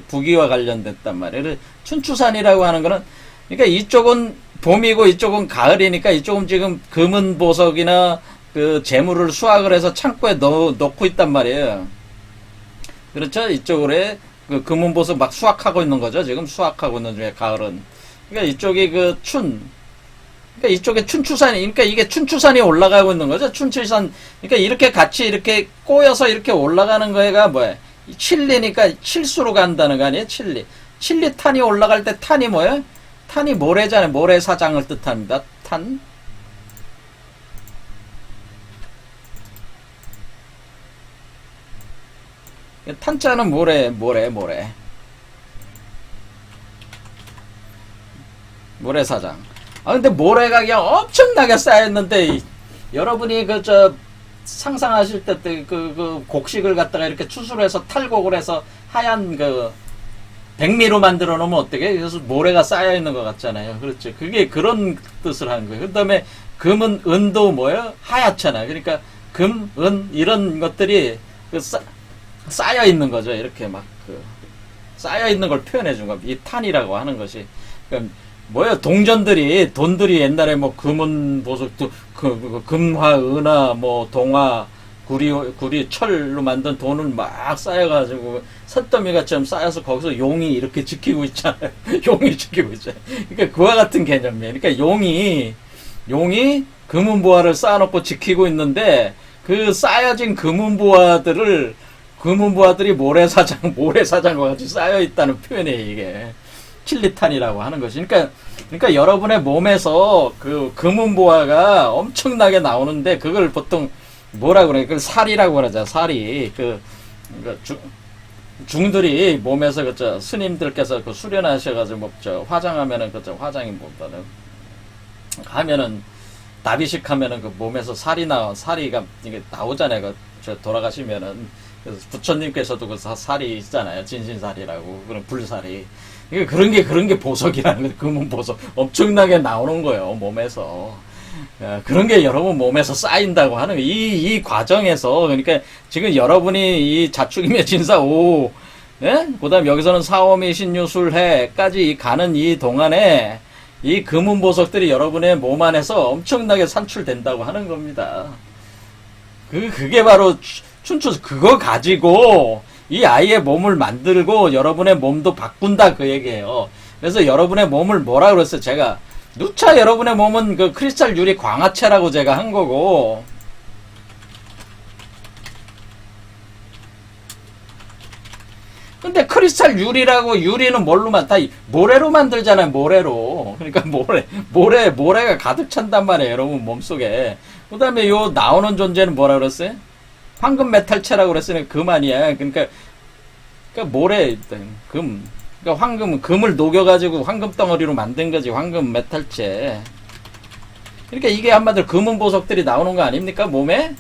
부기와 관련됐단 말이에요. 그래서 춘추산이라고 하는 거는 그러니까 이쪽은 봄이고 이쪽은 가을이니까 이쪽은 지금 금은 보석이나 그 재물을 수확을 해서 창고에 넣고 있단 말이에요. 그렇죠? 이쪽으로 그 금은 보석 막 수확하고 있는 거죠. 지금 수확하고 있는 중에 가을은. 그러니까 이쪽이 그 그러니까 이쪽에 춘추산이, 그러니까 이게 춘추산이 올라가고 있는 거죠. 춘추산. 그러니까 이렇게 같이 이렇게 꼬여서 이렇게 올라가는 거가 뭐야? 칠리니까 칠수로 간다는 거 아니에요? 칠리. 칠리탄이 올라갈 때 탄이 뭐예요? 탄이 모래잖아요. 모래사장을 뜻합니다. 탄. 탄자는 모래사장. 아, 근데 모래가 그냥 엄청나게 쌓였는데, 여러분이 상상하실 때, 그 곡식을 갖다가 이렇게 추출해서 탈곡을 해서 하얀 백미로 만들어 놓으면 어떻게? 그래서 모래가 쌓여 있는 것 같잖아요. 그렇죠. 그게 그런 뜻을 하는 거예요. 그 다음에 금은, 은도 뭐예요? 하얗잖아요. 그러니까 금, 은, 이런 것들이 쌓여 있는 거죠. 이렇게 쌓여 있는 걸 표현해 준 겁니다. 이 탄이라고 하는 것이. 그러니까 뭐야, 돈들이 옛날에 뭐 금은 보석도, 금화, 은화, 뭐 동화, 구리, 철로 만든 돈을 막 쌓여가지고, 산더미가처럼 쌓여서 거기서 용이 이렇게 지키고 있잖아요. 용이 지키고 있잖아요. 그러니까 그와 같은 개념이에요. 그러니까 용이 금은보화를 쌓아놓고 지키고 있는데, 그 쌓여진 금은보화들이 모래사장과 같이 쌓여 있다는 표현이에요, 이게. 칠리탄이라고 하는 것이. 그러니까 여러분의 몸에서 그 금은보화가 엄청나게 나오는데, 그걸 보통 뭐라 그래? 그걸 살이라고 그러죠. 살이. 중들이 몸에서 스님들께서 수련하셔가지고 화장하면은 화장이 뭐다는 하면은 나비식 하면은 그 몸에서 살이가 이게 나오잖아요. 돌아가시면은. 그래서 부처님께서도 그 살이 있잖아요. 진신살이라고. 그런 불살이. 그런 게 보석이라는 거예요. 금은 보석. 엄청나게 나오는 거예요. 몸에서. 그런 게 여러분 몸에서 쌓인다고 하는 거예요. 이 과정에서, 그러니까 지금 여러분이 이 자축임의 진사 5, 예? 그 다음 여기서는 사오미 신유술해까지 가는 이 동안에 이 금은 보석들이 여러분의 몸 안에서 엄청나게 산출된다고 하는 겁니다. 그게 바로 춘추, 그거 가지고 이 아이의 몸을 만들고 여러분의 몸도 바꾼다, 그 얘기예요. 그래서 여러분의 몸을 뭐라 그랬어요? 제가 누차 여러분의 몸은 그 크리스탈 유리 광화체라고 제가 한 거고, 근데 크리스탈 유리는 뭘로만 다 모래로 만들잖아요. 모래로. 그러니까 모래가 가득 찬단 말이에요, 여러분 몸속에. 그 다음에 요 나오는 존재는 뭐라 그랬어요? 황금 메탈체라고 그랬으니까 금 아니야. 그러니까 모래, 그러니까 금을 녹여가지고 황금 덩어리로 만든 거지. 황금 메탈체. 그러니까 이게 한마디로 금은 보석들이 나오는 거 아닙니까? 몸에?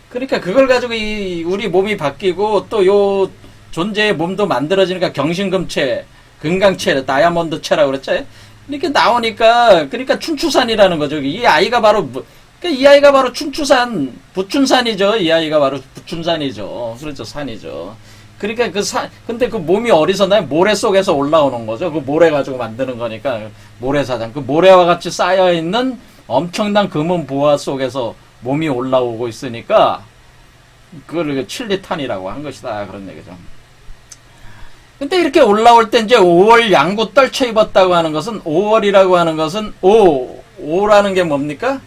그러니까 그걸 가지고 우리 몸이 바뀌고 또 요 존재의 몸도 만들어지니까 경신금체, 금강체, 다이아몬드체라고 그랬죠? 이렇게 나오니까, 그러니까 춘추산이라는 거죠. 이 아이가 바로 부춘산이죠. 이 아이가 바로 부춘산이죠. 그렇죠. 산이죠. 그러니까 근데 그 몸이 어디서 나요? 모래 속에서 올라오는 거죠. 그 모래 가지고 만드는 거니까, 모래사장. 그 모래와 같이 쌓여있는 엄청난 금은 보화 속에서 몸이 올라오고 있으니까, 그걸 칠리탄이라고 한 것이다. 그런 얘기죠. 근데 이렇게 올라올 때 이제 5월 양구 떨쳐 입었다고 하는 것은, 5월이라고 하는 것은, 5라는 게 뭡니까?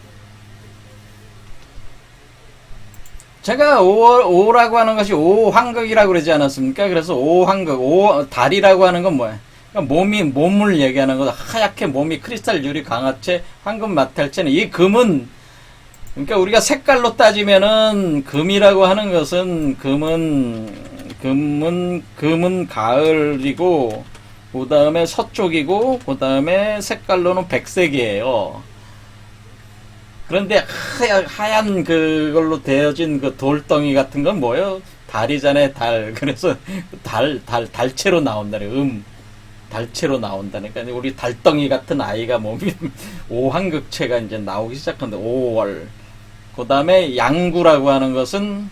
제가 5라고 하는 것이 5황극이라고 그러지 않았습니까? 그래서 5황극, 달이라고 하는 건 뭐야? 그러니까 몸을 얘기하는 거, 하얗게 몸이 크리스탈 유리 강화체, 황금 마탈체는, 이 금은, 그러니까 우리가 색깔로 따지면은, 금이라고 하는 것은, 금은 가을이고, 그 다음에 서쪽이고, 그 다음에 색깔로는 백색이에요. 그런데 하얀 그걸로 되어진 그 돌덩이 같은 건 뭐예요? 달이잖아요, 달. 그래서 달체로 나온다네. 달체로 나온다니까. 우리 달덩이 같은 아이가 몸이 오황극체가 이제 나오기 시작한다. 5월. 그 다음에 양구라고 하는 것은,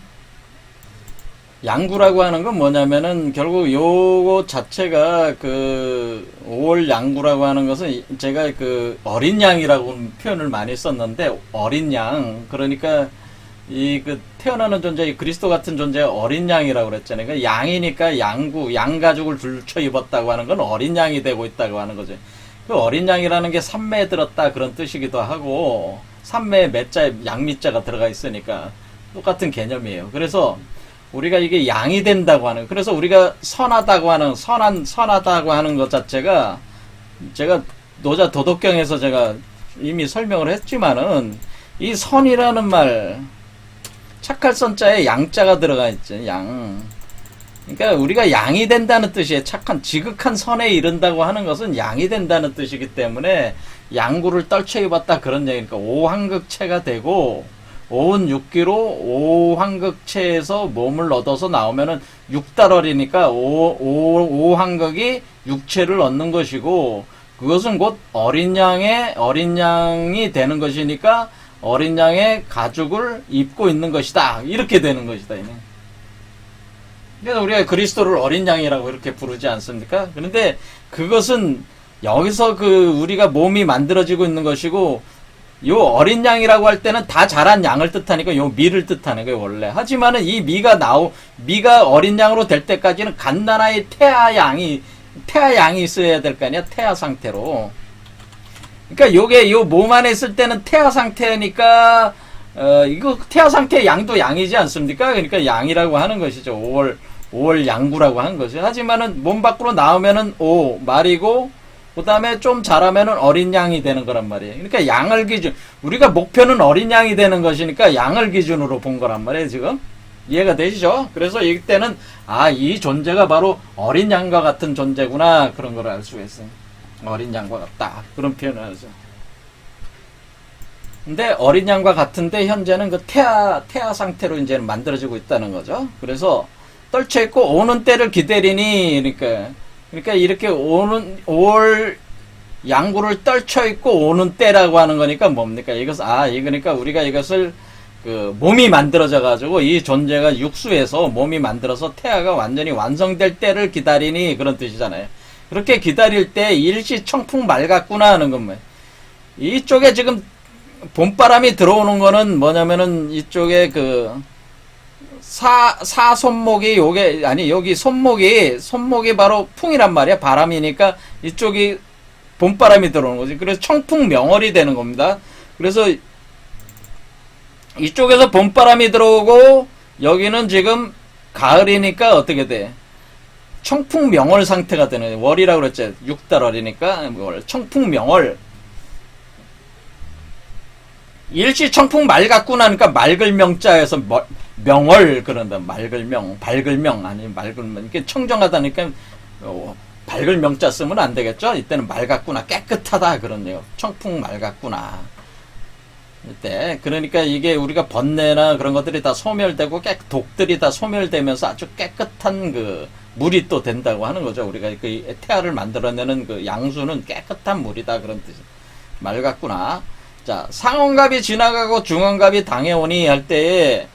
양구라고 하는 건 뭐냐면은 결국 요거 자체가 그 5월 양구라고 하는 것은 제가 그 어린 양이라고 표현을 많이 썼는데, 어린 양, 그러니까 이 그 태어나는 존재, 이 그리스도 같은 존재가 어린 양이라고 그랬잖아요. 그러니까 양이니까 양구, 양가죽을 둘쳐 입었다고 하는 건 어린 양이 되고 있다고 하는 거죠. 그 어린 양이라는 게 삼매에 들었다 그런 뜻이기도 하고, 삼매에 매자에 양미자가 들어가 있으니까 똑같은 개념이에요. 그래서 우리가 이게 양이 된다고 하는, 그래서 우리가 선하다고 하는, 선하다고 하는 것 자체가, 제가 노자 도덕경에서 제가 이미 설명을 했지만은, 이 선이라는 말, 착할 선자에 양자가 들어가 있죠, 양. 그러니까 우리가 양이 된다는 뜻이에요. 착한, 지극한 선에 이른다고 하는 것은 양이 된다는 뜻이기 때문에, 양구를 떨쳐 입었다 그런 얘기니까, 오황극체가 되고, 오은 육기로 오황극체에서 몸을 얻어서 나오면은 육달월이니까 오황극이 육체를 얻는 것이고, 그것은 곧 어린 양이 되는 것이니까 어린 양의 가죽을 입고 있는 것이다. 이렇게 되는 것이다. 그래서 우리가 그리스도를 어린 양이라고 이렇게 부르지 않습니까? 그런데 그것은 여기서 그 우리가 몸이 만들어지고 있는 것이고, 요 어린 양이라고 할 때는 다 자란 양을 뜻하니까 요 미를 뜻하는 거예요, 원래. 하지만은 이 미가 어린 양으로 될 때까지는 갓난아이 태아 양이 있어야 될 거 아니야, 태아 상태로. 그러니까 요게 요 몸 안에 있을 때는 태아 상태니까, 이거 태아 상태의 양도 양이지 않습니까? 그러니까 양이라고 하는 것이죠. 5월 양구라고 하는 거죠. 하지만은 몸 밖으로 나오면은 말이고, 그 다음에 좀 자라면은 어린 양이 되는 거란 말이에요. 그러니까 양을 우리가 목표는 어린 양이 되는 것이니까 양을 기준으로 본 거란 말이에요, 지금. 이해가 되시죠? 그래서 이때는, 이 존재가 바로 어린 양과 같은 존재구나, 그런 걸 알 수가 있어요. 어린 양과 같다. 그런 표현을 하죠. 근데 어린 양과 같은데, 현재는 그 태아 상태로 이제는 만들어지고 있다는 거죠. 그래서 떨쳐있고 오는 때를 기다리니, 그러니까 이렇게 올 양구를 떨쳐 있고 오는 때라고 하는 거니까 뭡니까? 그러니까 우리가 이것을 그 몸이 만들어져 가지고 이 존재가 육수에서 몸이 만들어서 태아가 완전히 완성될 때를 기다리니, 그런 뜻이잖아요. 그렇게 기다릴 때 일시 청풍 맑았구나 하는 건 뭐예요? 이쪽에 지금 봄바람이 들어오는 거는 뭐냐면은 이쪽에 그 손목이 여기 손목이 바로 풍이란 말이야. 바람이니까 이쪽이 봄바람이 들어오는 거지. 그래서 청풍명월이 되는 겁니다. 그래서 이쪽에서 봄바람이 들어오고 여기는 지금 가을이니까 어떻게 돼? 청풍명월 상태가 되는 거예요. 월이라고 그랬죠. 6달월이니까 청풍명월. 일시 청풍 맑았구나 하니까 맑을 명자에서 명월 그런다. 밝을 명 아니면 맑을 명. 이게 청정하다니까 밝을 명자 쓰면 안 되겠죠. 이때는 맑았구나, 깨끗하다 그런 얘기. 청풍 맑았구나. 이때 그러니까 이게 우리가 번뇌나 그런 것들이 다 소멸되고 독들이 다 소멸되면서 아주 깨끗한 그 물이 또 된다고 하는 거죠. 우리가 그 태아를 만들어내는 그 양수는 깨끗한 물이다 그런 뜻이. 맑았구나. 자, 상원갑이 지나가고 중원갑이 당해오니 할 때에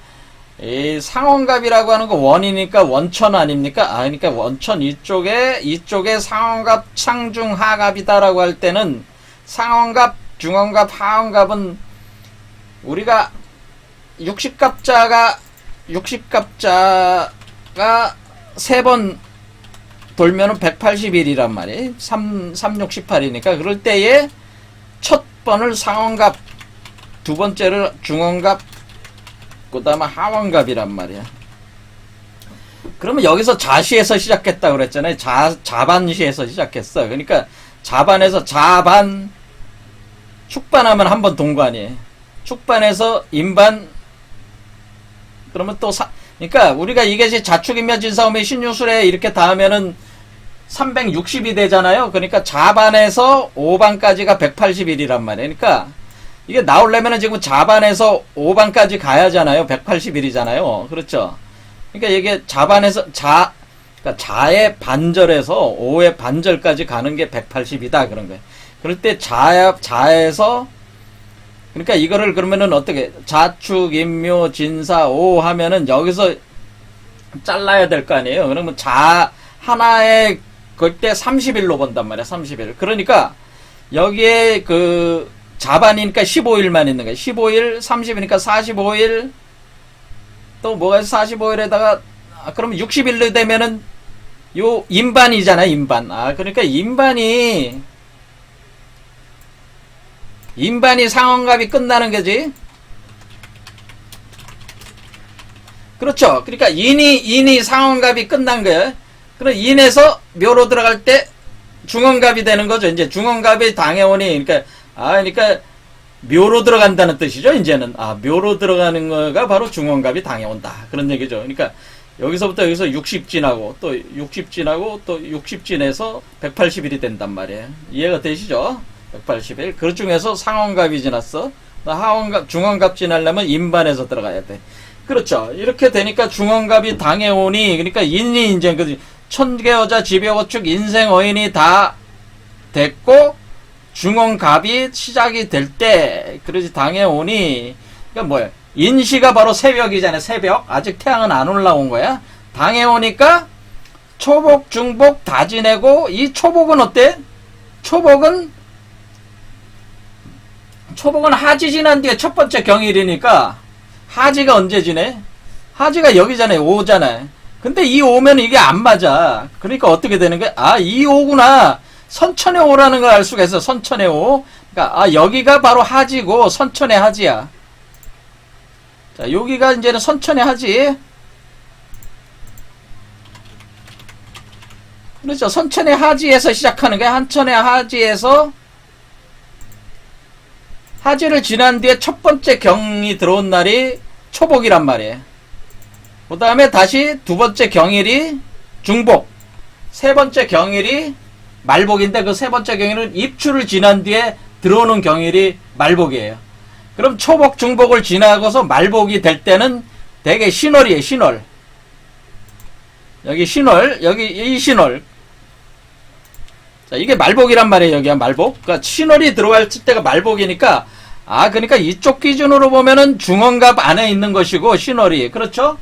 이 상원갑이라고 하는 거 원이니까 원천 아닙니까? 그러니까 원천 이쪽에 상원갑 상중하갑이다라고 할 때는 상원갑, 중원갑, 하원갑은 우리가 60갑자가 3번 돌면은 180일이란 말이에요. 3, 6, 18이니까 그럴 때에 첫 번을 상원갑, 두 번째를 중원갑, 그 다음에 하원갑이란 말이야. 그러면 여기서 자시에서 시작했다고 그랬잖아요. 자반시에서 시작했어. 그러니까 자반에서 축반하면 한 번 동관이에요. 축반에서 임반, 그러면 또 그러니까 우리가 이것이 자축인묘 진사오미 신유술에 이렇게 닿으면은 360이 되잖아요. 그러니까 자반에서 5반까지가 180일이란 말이에요. 그러니까 이게 나오려면은 지금 자반에서 5반까지 가야잖아요. 180일이잖아요. 그렇죠? 그러니까 이게 자반에서 그러니까 자의 반절에서 5의 반절까지 가는 게 180이다 그런 거예요. 그럴 때 자에서 그러니까 이거를 그러면은 어떻게 자축, 인묘, 진사, 오 하면은 여기서 잘라야 될 거 아니에요. 그러면 하나에 그때 30일로 본단 말이야. 30일. 그러니까 여기에 그 자반이니까 15일만 있는 거야. 15일, 30이니까 45일. 또 뭐가 있어? 45일에다가 그러면 60일로 되면은 요 인반이잖아. 인반. 그러니까 인반이 상원갑이 끝나는 거지. 그렇죠. 그러니까 인이 상원갑이 끝난 거예요. 그럼 인에서 묘로 들어갈 때 중원갑이 되는 거죠. 이제 중원갑이 당해오니, 그러니까 묘로 들어간다는 뜻이죠. 이제는 묘로 들어가는 거가 바로 중원갑이 당해온다. 그런 얘기죠. 그러니까 여기서부터 여기서 60진하고 또 60진하고 또 60진에서 180일이 된단 말이에요. 이해가 되시죠? 180일. 그 중에서 상원갑이 지났어. 중원갑 지나려면 인반에서 들어가야 돼. 그렇죠. 이렇게 되니까 중원갑이 당해오니, 그러니까 인이 이제 그 천계여자 지배고축 인생어인이 다 됐고 중원갑이 시작이 될 때, 그러지 당해오니, 그러니까 뭐야? 인시가 바로 새벽이잖아요. 새벽. 아직 태양은 안 올라온 거야. 당해오니까 초복, 중복 다 지내고, 이 초복은 어때? 초복은 하지 지난 뒤에 첫 번째 경일이니까 하지가 언제 지내? 하지가 여기잖아요. 오잖아요. 근데 이 오면 이게 안 맞아. 그러니까 어떻게 되는 거야? 이 오구나. 선천의 오라는 걸 알 수가 있어. 선천의 오. 그러니까 여기가 바로 하지고 선천의 하지야. 자, 여기가 이제는 선천의 하지. 그렇죠. 선천의 하지에서 시작하는 거야. 한천의 하지에서 하지를 지난 뒤에 첫 번째 경이 들어온 날이 초복이란 말이에요. 그 다음에 다시 두 번째 경일이 중복, 세 번째 경일이 말복인데 그 세 번째 경일은 입추를 지난 뒤에 들어오는 경일이 말복이에요. 그럼 초복, 중복을 지나고서 말복이 될 때는 대개 신월이에요. 신월. 여기 신월, 여기 이 신월. 자, 이게 말복이란 말이에요. 여기가 말복. 그러니까 신월이 들어갈 때가 말복이니까, 그러니까 이쪽 기준으로 보면은 중원갑 안에 있는 것이고, 신월이. 그렇죠?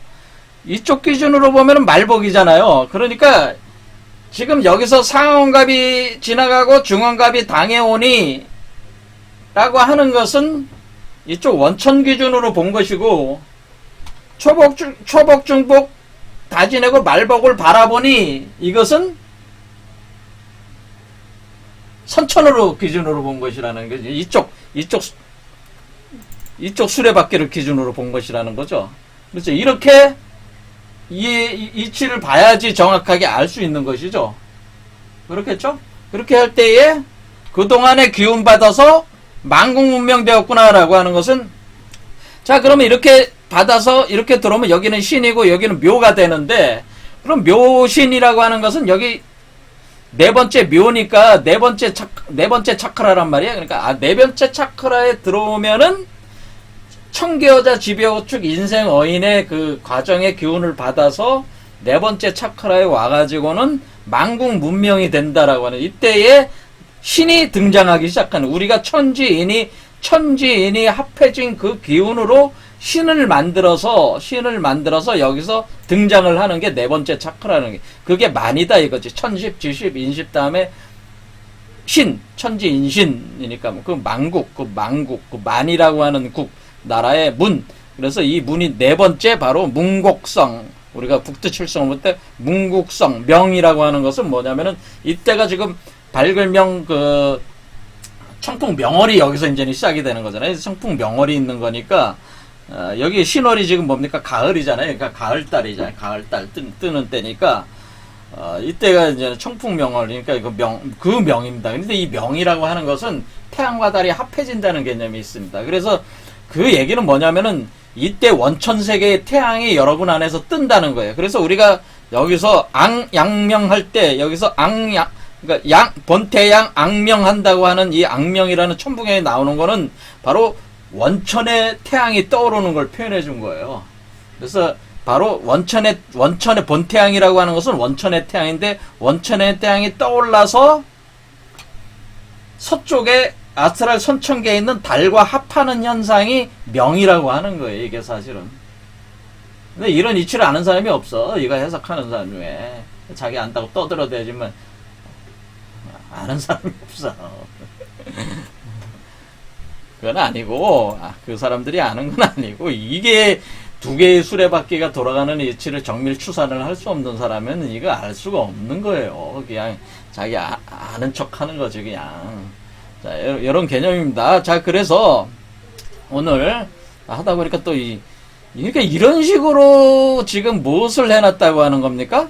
이쪽 기준으로 보면은 말복이잖아요. 그러니까, 지금 여기서 상원갑이 지나가고 중원갑이 당해오니, 라고 하는 것은 이쪽 원천 기준으로 본 것이고, 초복, 중복 다 지내고 말복을 바라보니, 이것은 선천으로 기준으로 본 것이라는 거지. 이쪽 수레바퀴를 기준으로 본 것이라는 거죠. 그렇죠. 이렇게 이치를 봐야지 정확하게 알 수 있는 것이죠. 그렇겠죠? 그렇게 할 때에 그동안에 기운 받아서 만국문명 되었구나라고 하는 것은, 자, 그러면 이렇게 받아서 이렇게 들어오면 여기는 신이고 여기는 묘가 되는데, 그럼 묘신이라고 하는 것은 여기 네 번째 묘니까 네 번째 차크라란 말이야. 그러니까 네 번째 차크라에 들어오면은 청계여자 지배고축 인생어인의 그 과정의 기운을 받아서 네 번째 차크라에 와가지고는 만국 문명이 된다라고 하는, 이때에 신이 등장하기 시작하는, 우리가 천지인이 합해진 그 기운으로 신을 만들어서 여기서 등장을 하는 게 네 번째 차크라는 게, 그게 만이다 이거지. 천십, 지십, 인십 다음에 신, 천지, 인신이니까 그 만국, 그 만이라고 하는 국, 나라의 문. 그래서 이 문이 네 번째 바로 문곡성. 우리가 북두칠성을 볼 때 문국성, 명이라고 하는 것은 뭐냐면은, 이때가 지금 발글명 그 청풍 명월이 여기서 이제 시작이 되는 거잖아요. 청풍 명월이 있는 거니까, 여기 신월이 지금 뭡니까? 가을이잖아요. 그러니까 가을달이잖아요. 가을달 뜨는 때니까, 이때가 이제 청풍명월이니까 그 명입니다. 근데 이 명이라고 하는 것은 태양과 달이 합해진다는 개념이 있습니다. 그래서 그 얘기는 뭐냐면은, 이때 원천세계의 태양이 여러분 안에서 뜬다는 거예요. 그래서 우리가 여기서 양명할 때, 여기서 그러니까 본태양 악명한다고 하는 이 악명이라는 천풍경에 나오는 거는 바로 원천의 태양이 떠오르는 걸 표현해 준 거예요. 그래서 바로 원천의 본태양이라고 하는 것은 원천의 태양인데, 원천의 태양이 떠올라서 서쪽에 아스트랄 선천계에 있는 달과 합하는 현상이 명이라고 하는 거예요. 이게 사실은. 근데 이런 이치를 아는 사람이 없어. 이거 해석하는 사람 중에. 자기 안다고 떠들어대지만 아는 사람이 없어. 그건 아니고, 그 사람들이 아는 건 아니고, 이게 두 개의 수레바퀴가 돌아가는 이치를 정밀 추산을 할 수 없는 사람은 이거 알 수가 없는 거예요. 그냥 자기 아는 척 하는 거지, 그냥. 자, 이런 개념입니다. 자, 그래서 오늘 하다 보니까 또 그러니까 이런 식으로 지금 무엇을 해놨다고 하는 겁니까?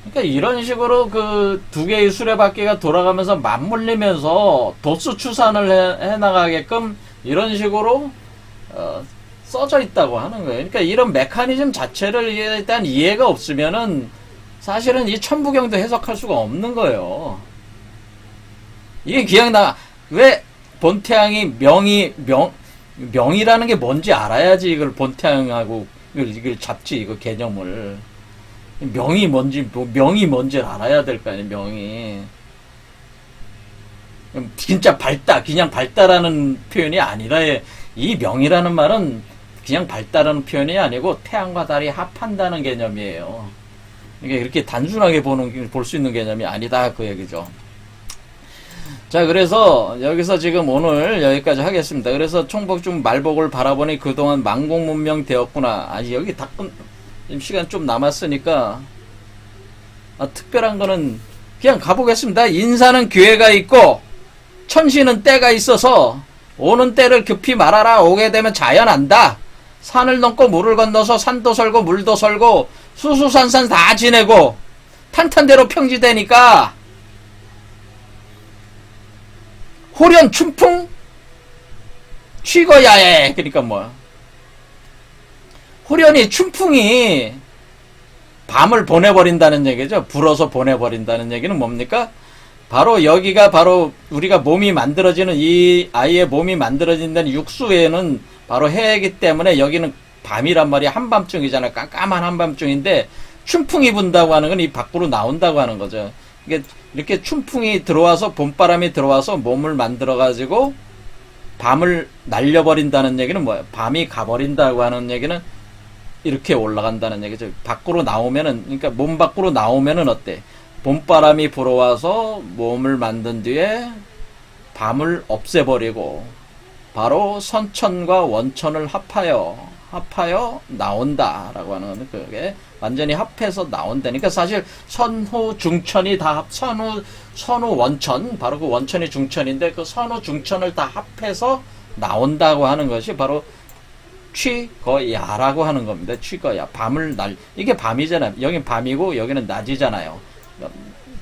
그러니까 이런 식으로 그 두 개의 수레바퀴가 돌아가면서 맞물리면서 도수 추산을 해나가게끔 이런 식으로 써져 있다고 하는 거예요. 그러니까 이런 메커니즘 자체를 일단 이해가 없으면은 사실은 이 천부경도 해석할 수가 없는 거예요. 이게 그냥 왜 본태양이 명이라는 게 뭔지 알아야지 이걸 본태양하고 이걸 잡지, 이거 개념을. 명이 뭔지를 알아야 될 거 아니에요, 명이. 진짜 그냥 밝다라는 표현이 아니라, 이 명이라는 말은 그냥 밝다라는 표현이 아니고 태양과 달이 합한다는 개념이에요. 이게 이렇게 단순하게 볼 수 있는 개념이 아니다, 그 얘기죠. 자, 그래서 여기서 지금 오늘 여기까지 하겠습니다. 그래서 총복중 말복을 바라보니 그동안 만공문명 되었구나. 여기 시간 좀 남았으니까 특별한 거는 그냥 가보겠습니다. 인사는 기회가 있고 천시는 때가 있어서 오는 때를 급히 말하라. 오게 되면 자연한다. 산을 넘고 물을 건너서 산도 설고 물도 설고 수수산산 다 지내고 탄탄대로 평지되니까 호련 춘풍 취거야해. 그러니까 호련이 춘풍이 밤을 보내버린다는 얘기죠. 불어서 보내버린다는 얘기는 뭡니까? 바로 여기가 바로 우리가 몸이 만들어지는, 이 아이의 몸이 만들어진다는 육수에는 바로 해이기 때문에 여기는 밤이란 말이야. 한밤중이잖아요. 깜깜한 한밤중인데 춘풍이 분다고 하는 건 이 밖으로 나온다고 하는 거죠. 이게 이렇게 춘풍이 들어와서, 봄바람이 들어와서 몸을 만들어 가지고 밤을 날려버린다는 얘기는 뭐예요? 밤이 가버린다고 하는 얘기는 이렇게 올라간다는 얘기죠. 밖으로 나오면은, 그러니까 몸 밖으로 나오면은 어때? 봄바람이 불어와서 몸을 만든 뒤에 밤을 없애버리고 바로 선천과 원천을 합하여 나온다라고 하는, 그게 완전히 합해서 나온다니까. 사실 선후 중천이 다 선후 원천, 바로 그 원천이 중천인데 그 선후 중천을 다 합해서 나온다고 하는 것이 바로 취거야라고 하는 겁니다. 취거야. 이게 밤이잖아요. 여긴 밤이고 여기는 낮이잖아요.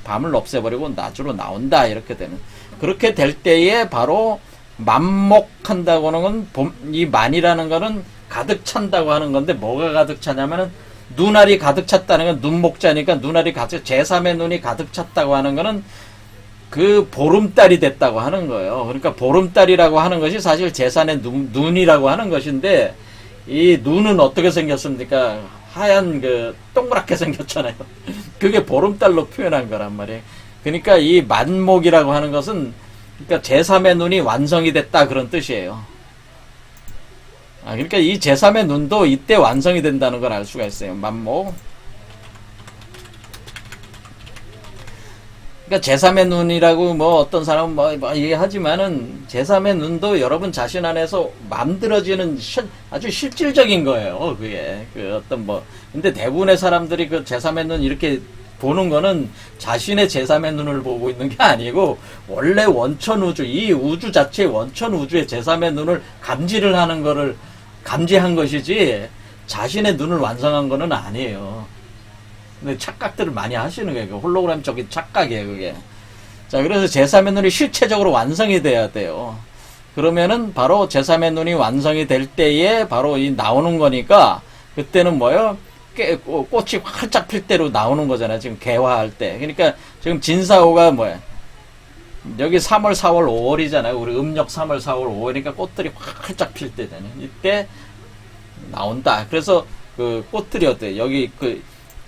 밤을 없애버리고 낮으로 나온다, 이렇게 되는. 그렇게 될 때에 바로 만목한다고 하는 건, 이 만이라는 거는 가득 찬다고 하는 건데, 뭐가 가득 차냐면은 눈알이 가득 찼다는 건 눈목자니까 눈알이 제3의 눈이 가득 찼다고 하는 거는 그 보름달이 됐다고 하는 거예요. 그러니까 보름달이라고 하는 것이 사실 제3의 눈이라고 하는 것인데, 이 눈은 어떻게 생겼습니까? 하얀 동그랗게 생겼잖아요. 그게 보름달로 표현한 거란 말이에요. 그러니까 이 만목이라고 하는 것은, 그러니까 제3의 눈이 완성이 됐다, 그런 뜻이에요. 그러니까 이 제3의 눈도 이때 완성이 된다는 걸 알 수가 있어요. 만목. 그러니까 제3의 눈이라고 어떤 사람은 얘기하지만은 제3의 눈도 여러분 자신 안에서 만들어지는 아주 실질적인 거예요. 그게 근데 대부분의 사람들이 그 제3의 눈 이렇게 보는 거는 자신의 제3의 눈을 보고 있는 게 아니고 원래 원천 우주, 이 우주 자체의 원천 우주의 제3의 눈을 감지한 것이지 자신의 눈을 완성한 거는 아니에요. 근데 착각들을 많이 하시는 거예요. 홀로그램적인 착각이에요, 그게. 자, 그래서 제3의 눈이 실체적으로 완성이 돼야 돼요. 그러면은 바로 제3의 눈이 완성이 될 때에 바로 나오는 거니까, 그때는 꽃이 활짝 필 때로 나오는 거잖아요. 지금 개화할 때. 그러니까 지금 진사오가 여기 3월, 4월, 5월이잖아요. 우리 음력 3월, 4월, 5월이니까 꽃들이 활짝 필 때잖아요. 이때 나온다. 그래서 그 꽃들이 어때요? 여기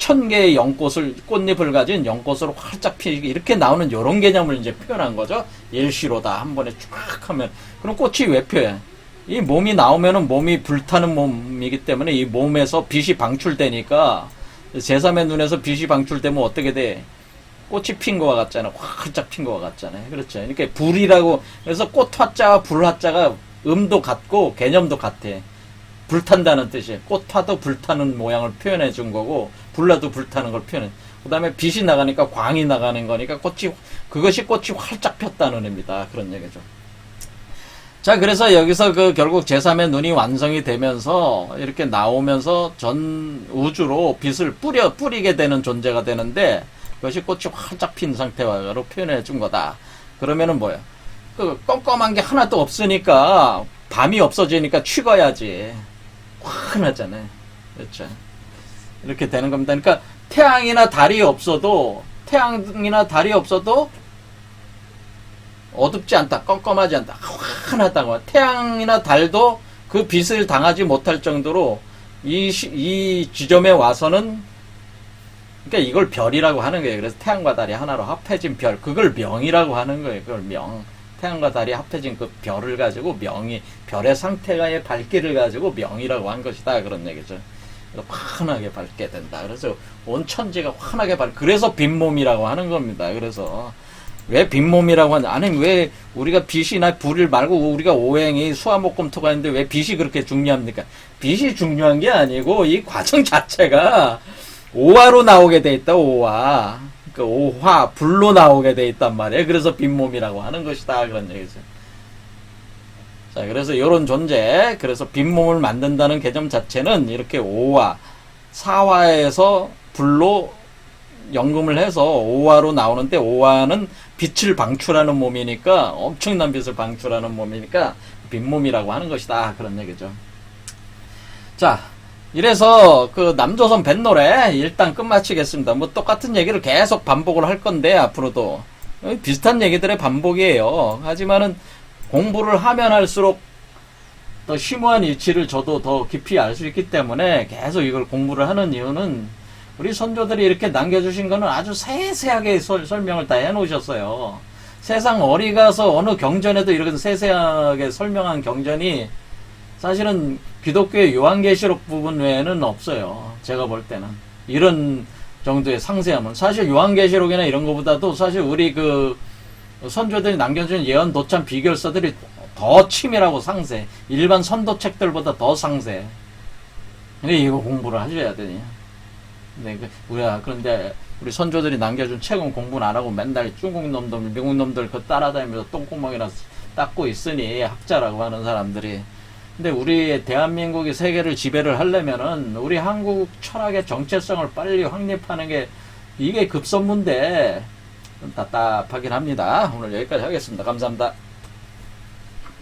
1000개의 연꽃을, 꽃잎을 가진 연꽃으로 활짝 피게 이렇게 나오는 요런 개념을 이제 표현한 거죠. 일시로다. 한 번에 쫙 하면. 그럼 꽃이 왜 펴요? 이 몸이 나오면은 몸이 불타는 몸이기 때문에 이 몸에서 빛이 방출되니까 제3의 눈에서 빛이 방출되면 어떻게 돼? 꽃이 핀 거와 같잖아. 활짝 핀 거와 같잖아요. 그렇죠. 그러니까 불이라고, 그래서 꽃 화자와 불 화자가 음도 같고 개념도 같아. 불탄다는 뜻이에요. 꽃화도 불타는 모양을 표현해 준 거고, 불나도 불타는 걸 표현해. 그 다음에 빛이 나가니까 광이 나가는 거니까 그것이 꽃이 활짝 폈다는 의미다. 그런 얘기죠. 자, 그래서 여기서 결국 제3의 눈이 완성이 되면서 이렇게 나오면서 전 우주로 빛을 뿌리게 되는 존재가 되는데, 그것이 꽃이 활짝 핀 상태로 표현해 준 거다. 그러면은 뭐야? 껌껌한 게 하나도 없으니까, 밤이 없어지니까 취거야지. 환하잖아요. 그렇죠. 이렇게 되는 겁니다. 그러니까 태양이나 달이 없어도 어둡지 않다. 껌껌하지 않다. 환하다고. 태양이나 달도 그 빛을 당하지 못할 정도로 이 지점에 와서는, 그러니까 이걸 별이라고 하는 거예요. 그래서 태양과 달이 하나로 합해진 별. 그걸 명이라고 하는 거예요. 그걸 명. 태양과 달이 합해진 그 별을 가지고 명이, 별의 상태가의 밝기를 가지고 명이라고 한 것이다. 그런 얘기죠. 그래서 환하게 밝게 된다. 그래서 온 천지가 환하게 그래서 빈몸이라고 하는 겁니다. 그래서 왜 빈몸이라고 하냐? 아니, 왜 우리가 빛이나 불을 말고 우리가 오행이 수화목금토가 있는데 왜 빛이 그렇게 중요합니까? 빛이 중요한 게 아니고 이 과정 자체가 오화로 나오게 돼 있다. 오화. 그 오화, 불로 나오게 돼 있단 말이에요. 그래서 빈몸이라고 하는 것이다. 그런 얘기죠. 자, 그래서 이런 존재, 그래서 빈몸을 만든다는 개념 자체는 이렇게 오화, 사화에서 불로 연금을 해서 오화로 나오는데, 오화는 빛을 방출하는 몸이니까, 엄청난 빛을 방출하는 몸이니까 빈몸이라고 하는 것이다. 그런 얘기죠. 자, 이래서 그 남조선 뱃노래 일단 끝마치겠습니다. 뭐 똑같은 얘기를 계속 반복을 할 건데 앞으로도 비슷한 얘기들의 반복이에요. 하지만은 공부를 하면 할수록 더 심오한 이치를 저도 더 깊이 알 수 있기 때문에 계속 이걸 공부를 하는 이유는, 우리 선조들이 이렇게 남겨주신 거는 아주 세세하게 설명을 다 해놓으셨어요. 세상 어디 가서 어느 경전에도 이렇게 세세하게 설명한 경전이 사실은 기독교의 요한계시록 부분 외에는 없어요. 제가 볼 때는. 이런 정도의 상세함은. 사실 요한계시록이나 이런 것보다도 사실 우리 그 선조들이 남겨준 예언, 도참, 비결서들이 더 치밀하고 상세. 일반 선도책들보다 더 상세. 근데 이거 공부를 하셔야 되냐. 네, 그런데 우리 선조들이 남겨준 책은 공부는 안 하고 맨날 중국 놈들, 미국 놈들 그 따라다니면서 똥구멍이나 닦고 있으니 학자라고 하는 사람들이. 근데 우리 대한민국이 세계를 지배를 하려면은 우리 한국 철학의 정체성을 빨리 확립하는 게 이게 급선무인데 좀 답답하긴 합니다. 오늘 여기까지 하겠습니다. 감사합니다.